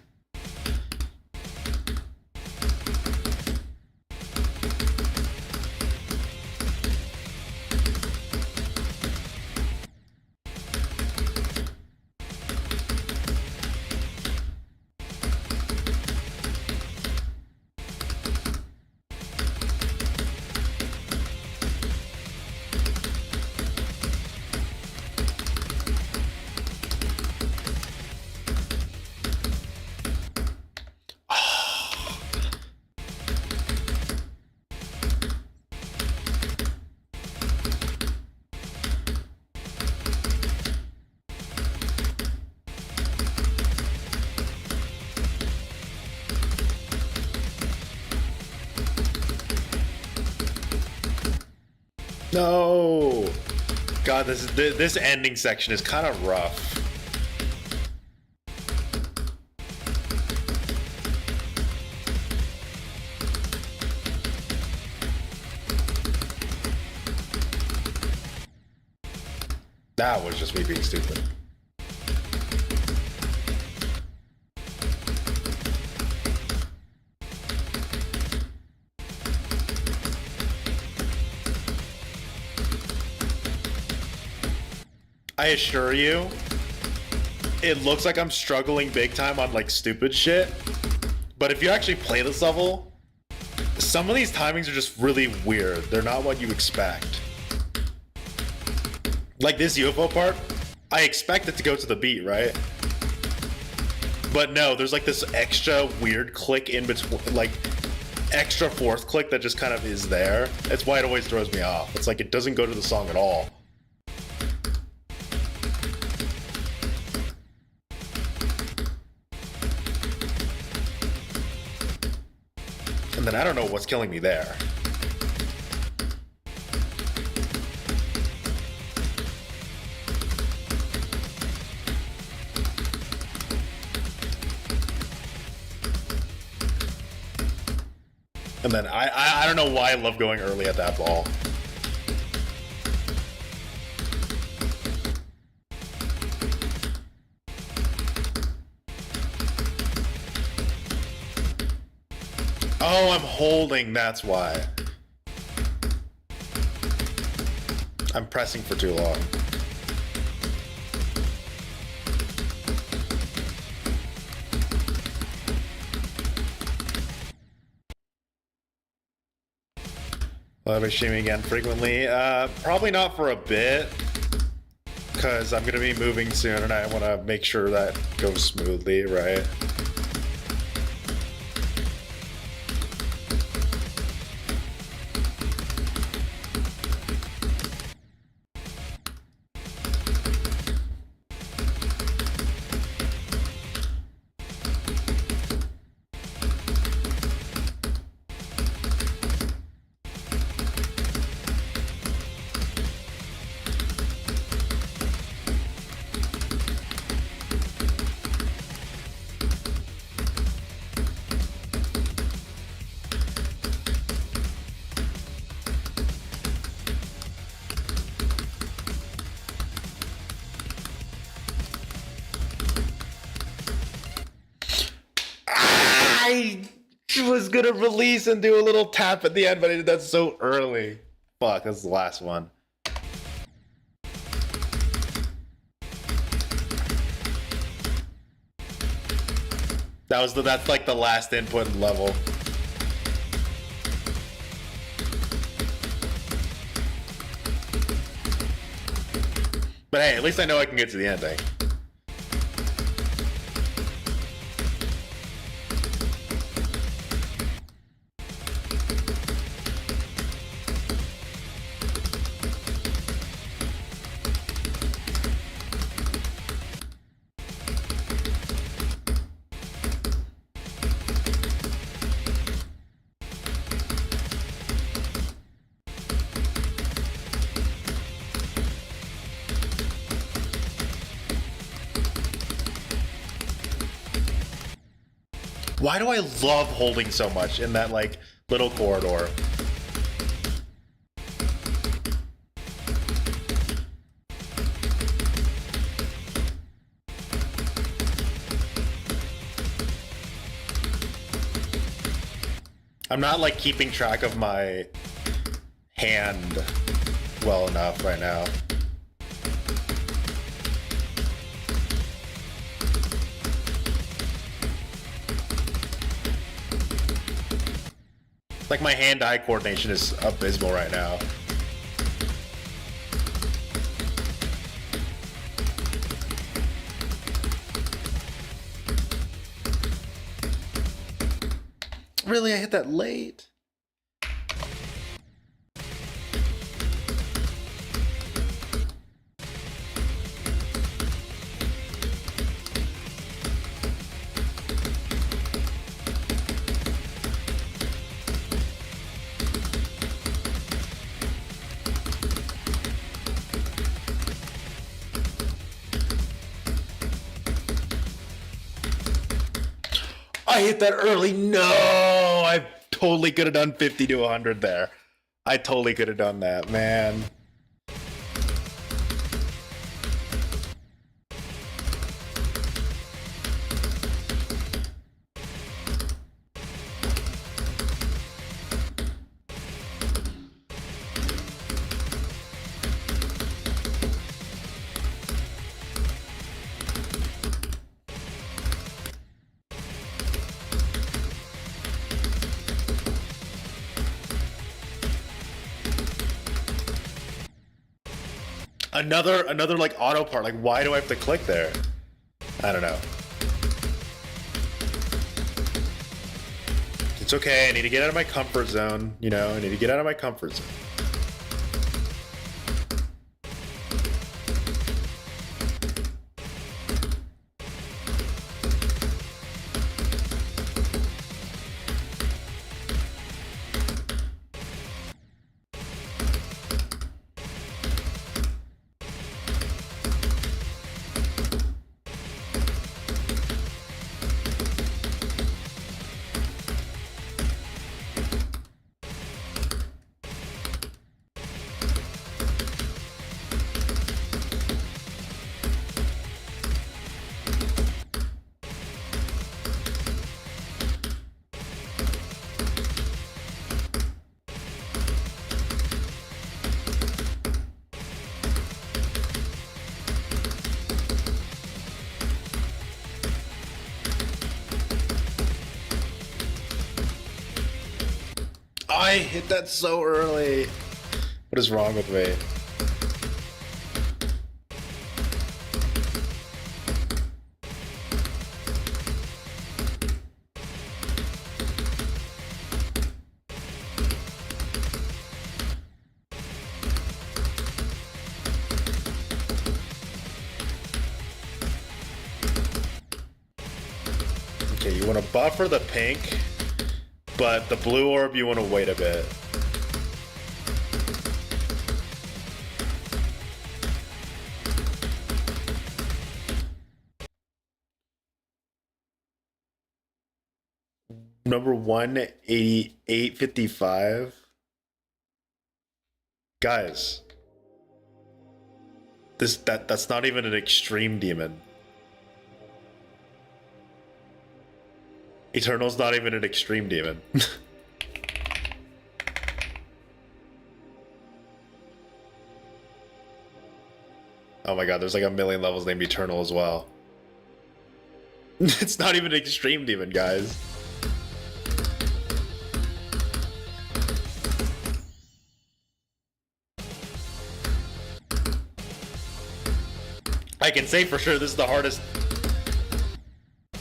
No! God, this ending section is kind of rough. That was just me being stupid. I assure you, it looks like I'm struggling big time on like stupid shit. But if you actually play this level, some of these timings are just really weird. They're not what you expect. Like this UFO part, I expect it to go to the beat, right? But no, there's like this extra weird click in between, like extra fourth click that just kind of is there. That's why it always throws me off. It's like it doesn't go to the song at all. And then I don't know what's killing me there. And then I don't know why I love going early at that ball. Oh, I'm holding, that's why. I'm pressing for too long. Will I be streaming again frequently? Probably not for a bit, because I'm going to be moving soon and I want to make sure that goes smoothly, right? I was gonna release and do a little tap at the end, but I did that so early. Fuck, that's the last one. That's like the last input level. But hey, at least I know I can get to the ending. Why do I love holding so much in that, like, little corridor? I'm not, like, keeping track of my hand well enough right now. Like, my hand-eye coordination is abysmal right now. Really, I hit that late? I hit that early. No, I totally could have done 50 to 100 there. I totally could have done that, man. Another like auto part. Like, why do I have to click there? I don't know. It's okay. I need to get out of my comfort zone. You know, I need to get out of my comfort zone. I hit that so early. What is wrong with me? Okay, you want to buffer the pink, but the blue orb you want to wait a bit. Number 188.55. Guys, that's not even an extreme demon. Eternal's not even an extreme demon. Oh my god, there's like a million levels named Eternal as well. It's not even an extreme demon, guys. I can say for sure this is the hardest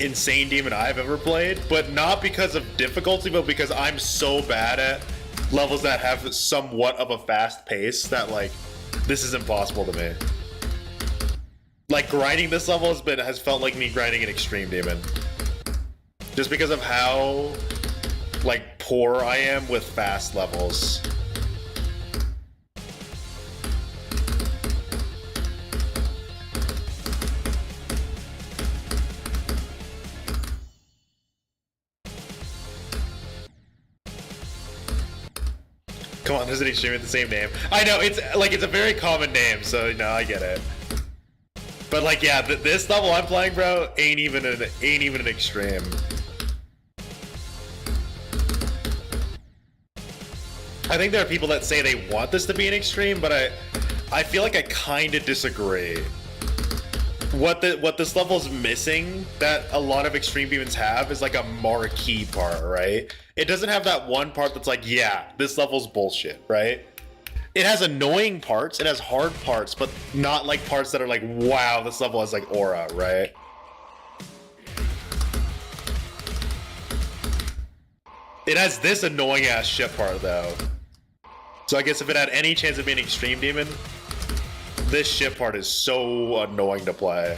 insane demon I've ever played, but not because of difficulty, but because I'm so bad at levels that have somewhat of a fast pace that, like, this is impossible to me. Like, grinding this level has felt like me grinding an extreme demon. Just because of how, like, poor I am with fast levels. Come on, there's an extreme with the same name. I know, it's a very common name, so no, I get it. But like, yeah, this level I'm playing, bro, ain't even an extreme. I think there are people that say they want this to be an extreme, but I feel like I kind of disagree. What this level's missing that a lot of extreme demons have is like a marquee part, right? It doesn't have that one part that's like, yeah, this level's bullshit, right? It has annoying parts, it has hard parts, but not like parts that are like, wow, this level has like aura, right? It has this annoying ass shit part though. So I guess if it had any chance of being an extreme demon, this shit part is so annoying to play.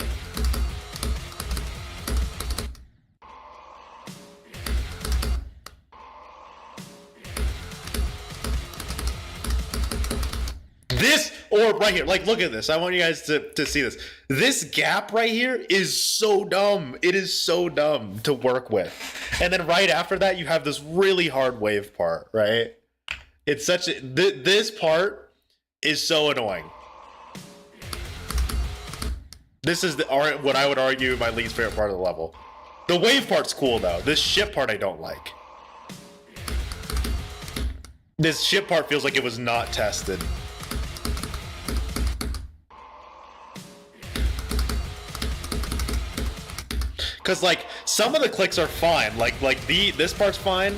Or right here, like, look at this. I want you guys to see this. This gap right here is so dumb. It is so dumb to work with. And then right after that, you have this really hard wave part, right? It's such a... this part is so annoying. This is what I would argue my least favorite part of the level. The wave part's cool, though. This ship part I don't like. This ship part feels like it was not tested. Because, like, some of the clicks are fine. Like this part's fine.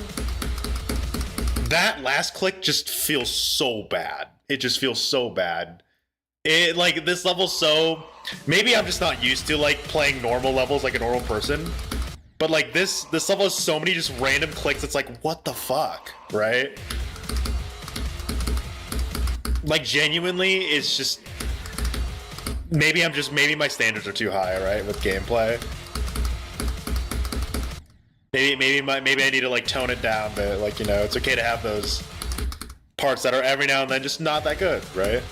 That last click just feels so bad. It just feels so bad. It, like, this level's so... Maybe I'm just not used to, like, playing normal levels like a normal person. But, like, this level has so many just random clicks. It's like, what the fuck, right? Like, genuinely, it's just... Maybe my standards are too high, right, with gameplay. Maybe I need to, like, tone it down, but, like, you know, it's okay to have those parts that are every now and then just not that good, right?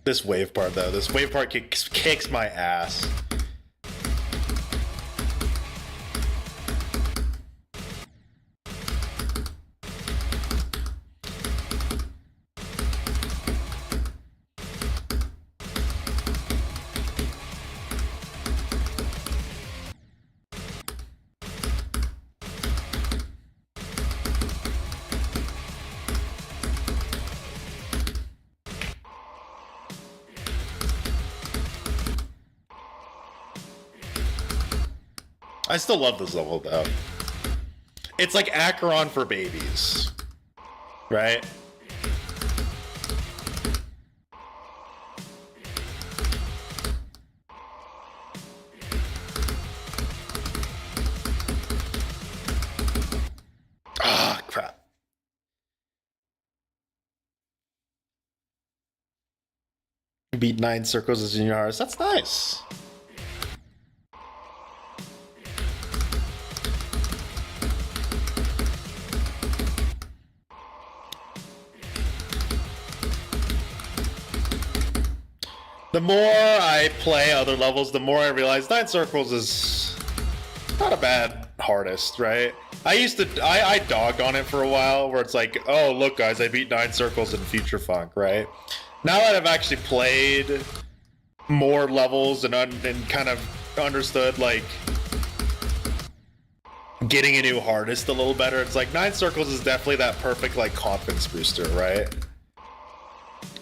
This wave part, though. This wave part kicks my ass. I still love this level, though. It's like Acheron for babies, right? Ah, crap. Beat 9 circles as junior hearts. That's nice. The more I play other levels, the more I realize 9 circles is not a bad hardest, right? I dogged on it for a while, where it's like, oh, look, guys, I beat 9 circles in Future Funk, right? Now that I've actually played more levels and kind of understood, like, getting a new hardest a little better, it's like 9 circles is definitely that perfect, like, confidence booster, right?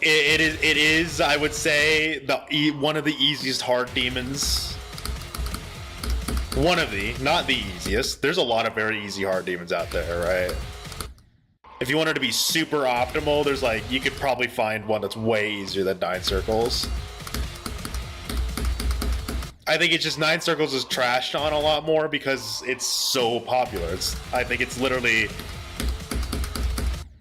It is, I would say, one of the easiest hard demons. One of the, not the easiest. There's a lot of very easy hard demons out there, right? If you wanted to be super optimal, there's like, you could probably find one that's way easier than 9 circles. I think it's just 9 circles is trashed on a lot more because it's so popular. I think it's literally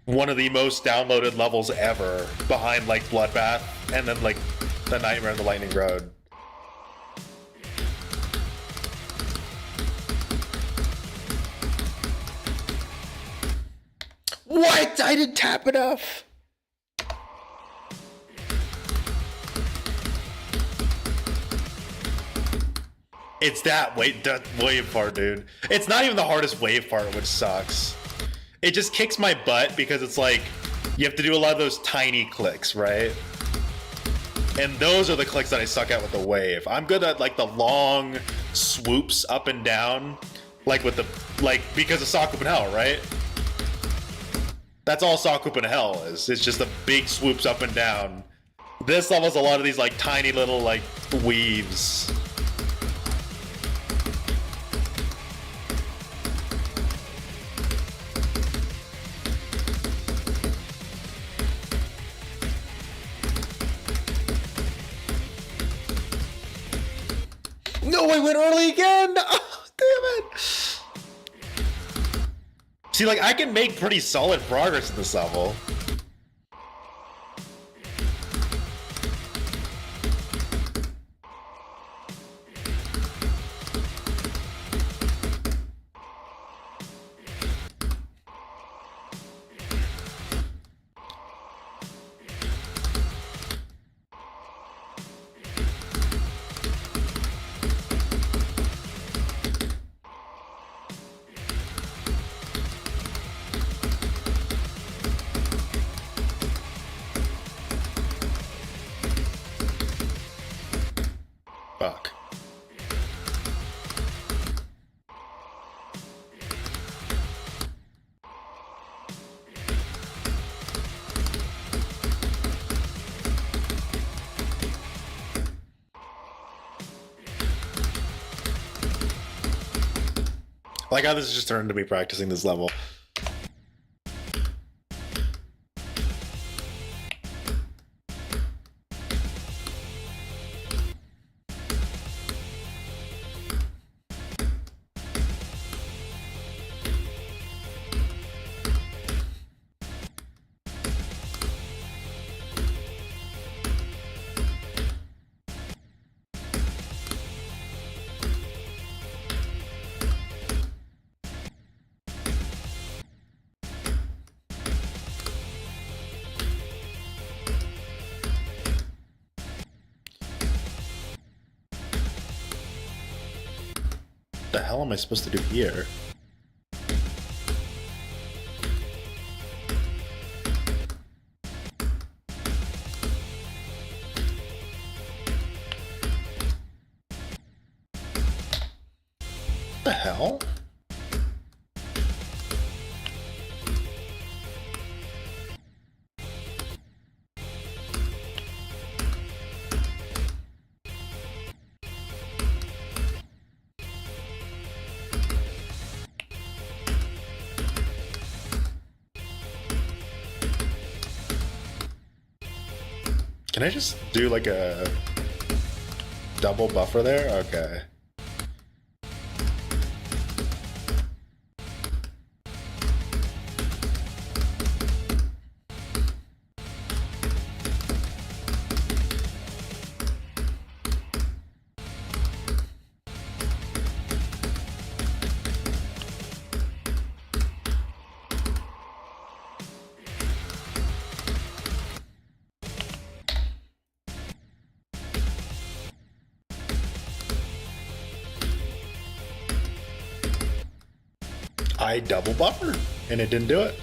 one of the most downloaded levels ever, behind like Bloodbath and then like the Nightmare on the Lightning Road. What? I didn't tap enough. It's that wave part, dude. It's not even the hardest wave part, which sucks. It just kicks my butt because it's like, you have to do a lot of those tiny clicks, right? And those are the clicks that I suck at with the wave. I'm good at like the long swoops up and down, like with the, like, because of Sakupen Hell, right? That's all Sakupen Hell is. It's just the big swoops up and down. This level's a lot of these like tiny little like weaves. No, I went early again! Oh, damn it! See, like, I can make pretty solid progress in this level. Like how this is just turned to me practicing this level. What the hell am I supposed to do here? What the hell? Can I just do like a double buffer there? Okay. I double buffered and it didn't do it.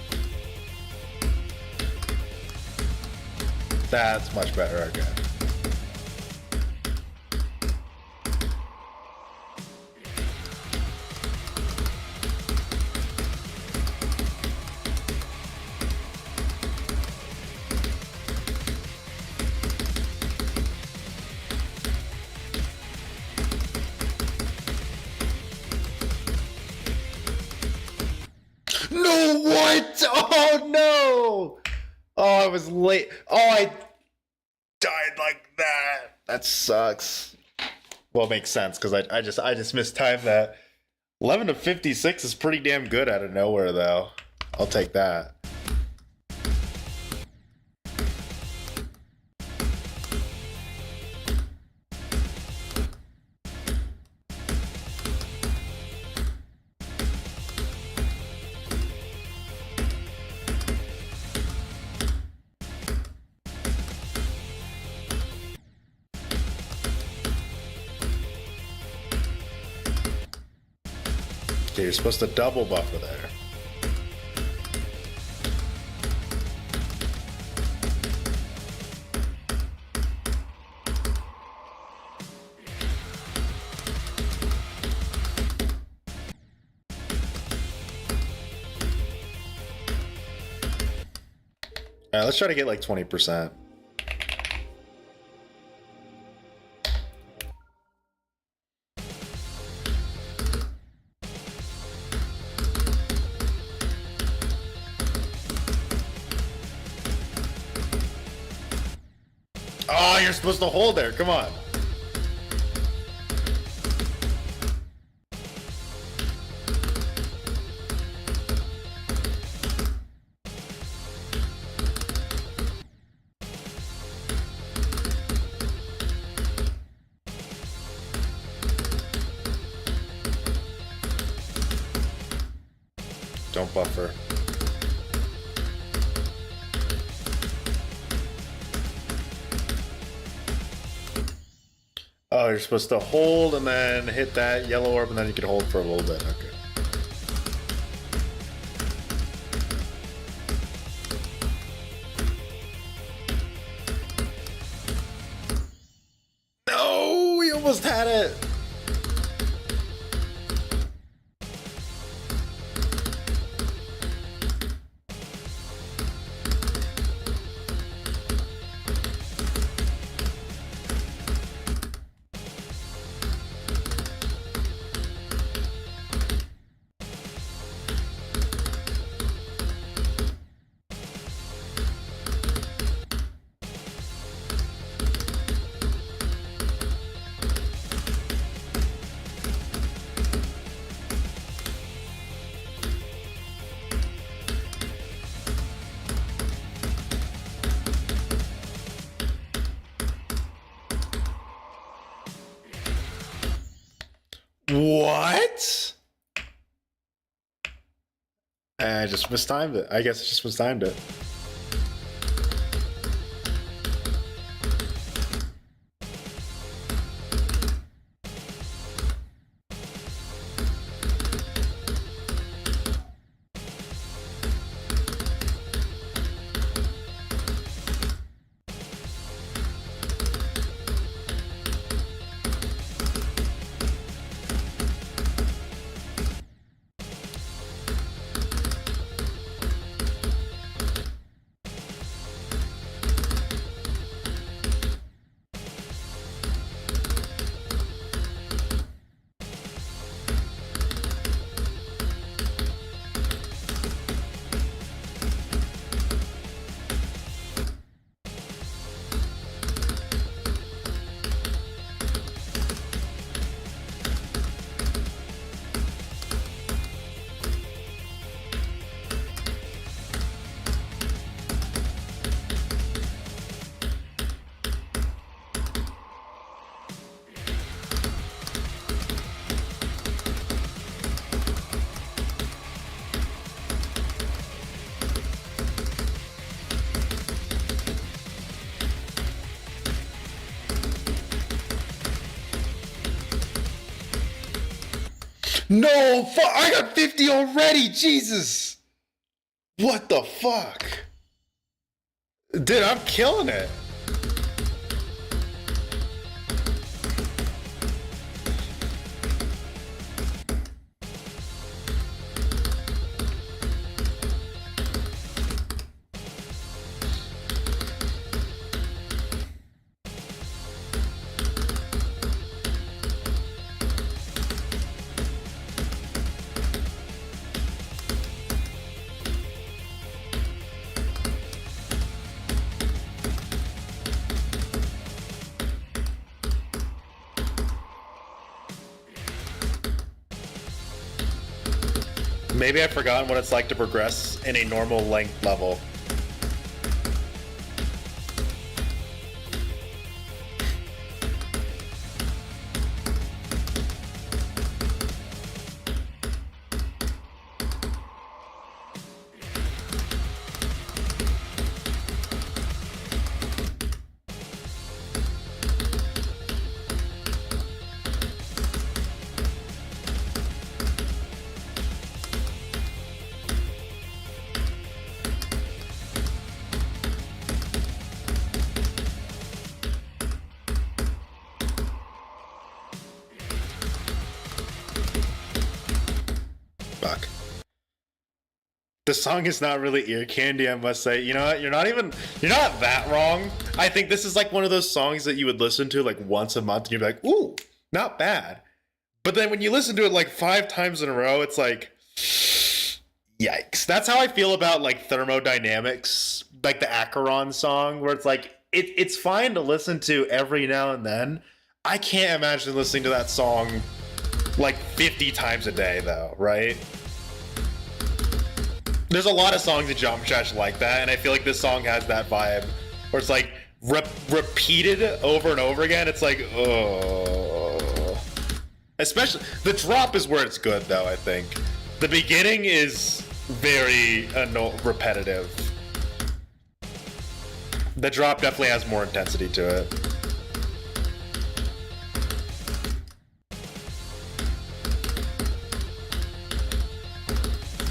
That's much better, okay. No, what? Oh no! Oh, I was late. Oh, I died like that. That sucks. Well, it makes sense because I just mistimed that. 11 to 56 is pretty damn good out of nowhere, though. I'll take that. Okay, you're supposed to double buffer there. All right, let's try to get like 20%. Oh, you're supposed to hold there. Come on. Don't buffer. Oh, you're supposed to hold and then hit that yellow orb and then you can hold for a little bit. Okay. No, we almost had it. What? I just mistimed it. I guess I just mistimed it. No, fuck! I got 50 already. Jesus, what the fuck, dude? I'm killing it. Maybe I've forgotten what it's like to progress in a normal length level. Fuck. The song is not really ear candy, I must say. You know what? You're not that wrong. I think this is like one of those songs that you would listen to like once a month and you'd be like, ooh, not bad. But then when you listen to it like 5 times in a row, it's like, yikes. That's how I feel about like Thermodynamics, like the Acheron song, where it's like, it's fine to listen to every now and then. I can't imagine listening to that song like 50 times a day though, right? There's a lot of songs in Jump Trash like that, and I feel like this song has that vibe where it's like repeated over and over again. It's like, oh. Especially the drop is where it's good though, I think. The beginning is very repetitive. The drop definitely has more intensity to it.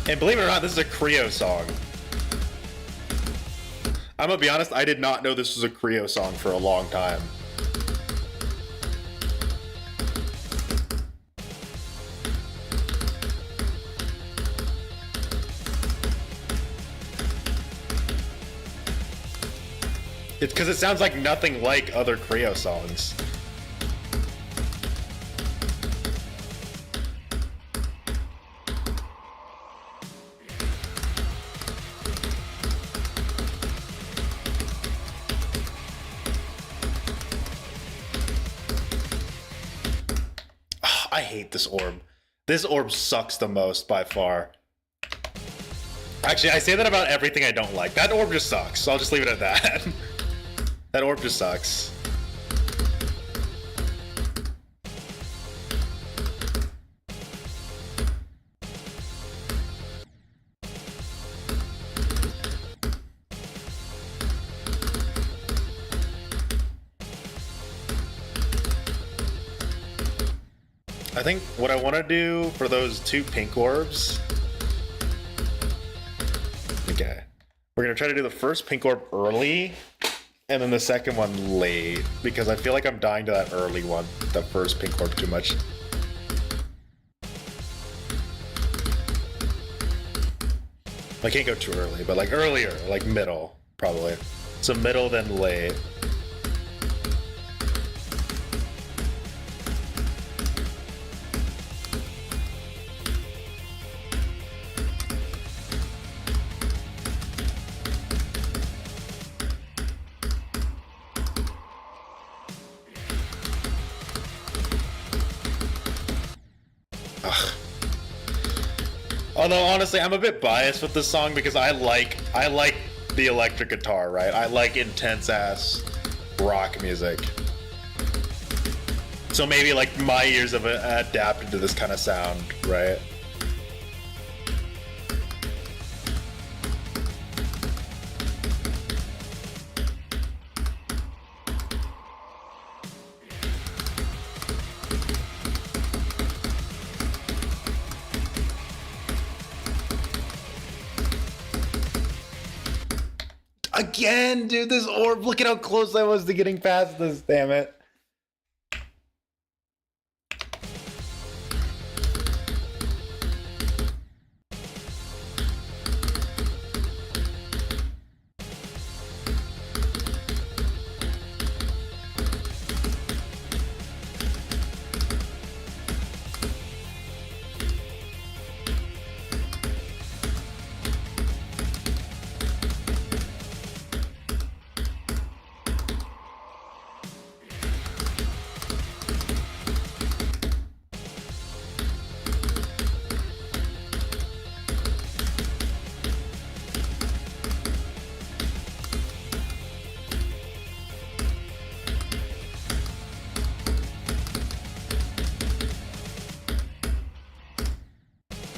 And believe it or not, this is a Creo song. I'm gonna be honest, I did not know this was a Creo song for a long time. It's because it sounds like nothing like other Creo songs. I hate this orb. This orb sucks the most by far. Actually, I say that about everything I don't like. That orb just sucks. So I'll just leave it at that. That orb just sucks. I think what I want to do for those 2 pink orbs. Okay. We're going to try to do the first pink orb early, and then the second one late, because I feel like I'm dying to that early one, the first pink orb, too much. I can't go too early, but like earlier, like middle, probably. So middle, then late. Although honestly, I'm a bit biased with this song because I like the electric guitar, right? I like intense ass rock music. So maybe like my ears have adapted to this kind of sound, right? Again, dude, this orb, look at how close I was to getting past this, damn it.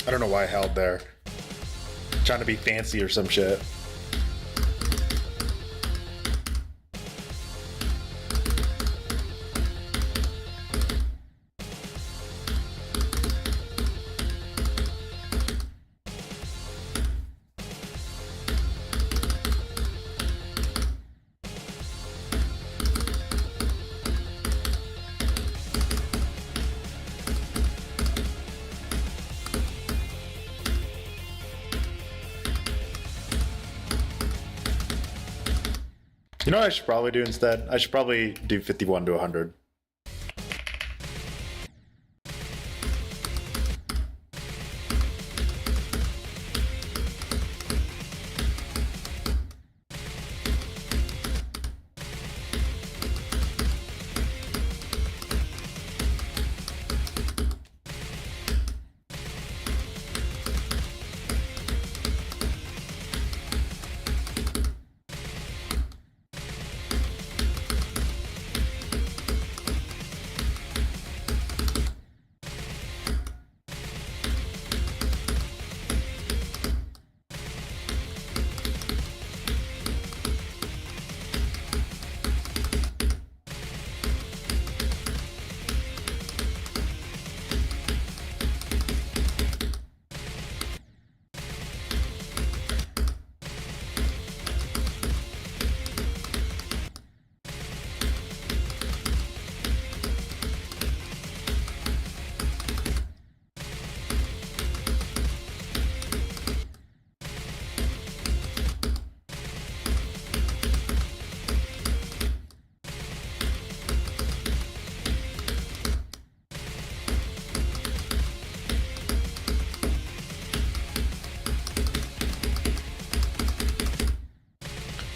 I don't know why I held there. Trying to be fancy or some shit. You know what I should probably do instead? I should probably do 51 to 100.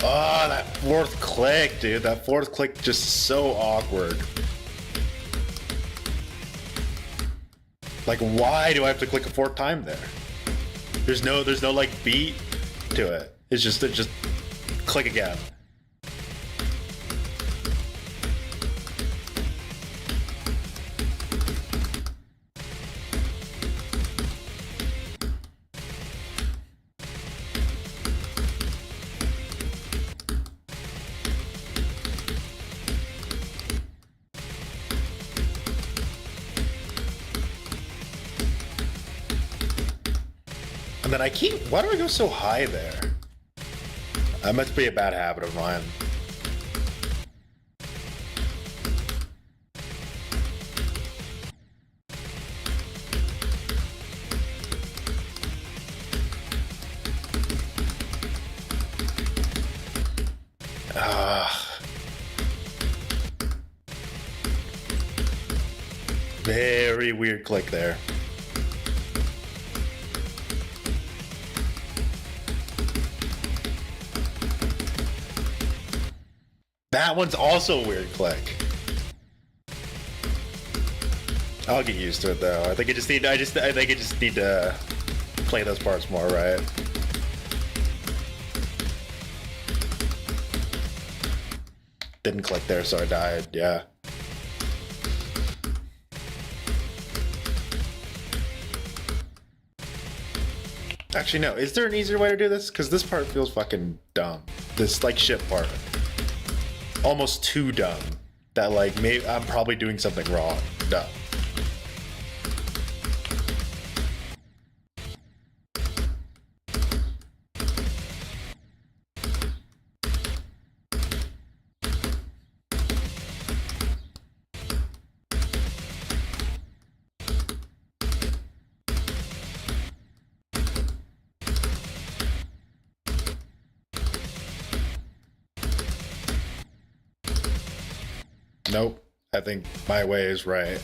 Oh, that fourth click, dude. That fourth click just so awkward. Like, why do I have to click a fourth time there? There's no like beat to it. It's just click again. And then I keep... Why do I go so high there? That must be a bad habit of mine. Very weird click there. That one's also a weird click. I'll get used to it though. I think I just need to play those parts more, right? Didn't click there, so I died. Yeah. Actually, no. Is there an easier way to do this? Because this part feels fucking dumb. This, like, shit part. Almost too dumb. That, like, maybe I'm probably doing something wrong. Dumb. Nope. I think my way is right.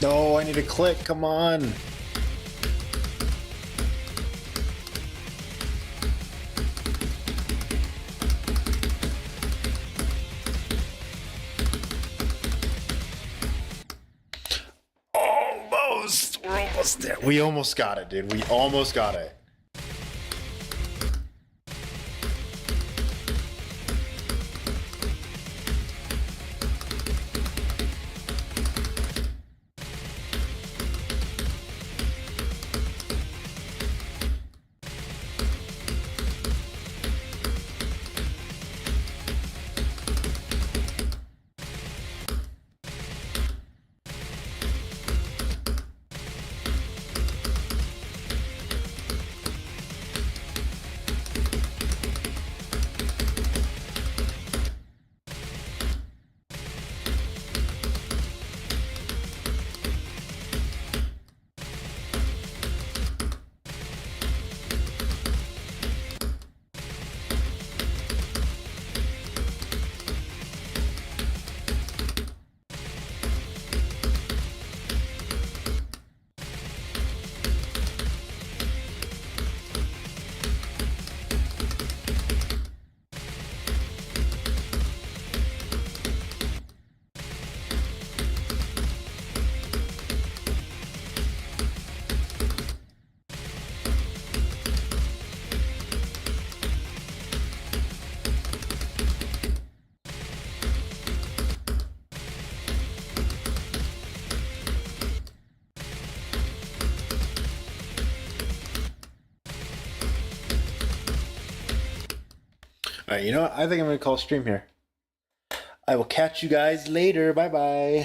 No, I need to click. Come on. Almost. We're almost there. We almost got it, dude. We almost got it. All right, you know what? I think I'm going to call stream here. I will catch you guys later. Bye-bye.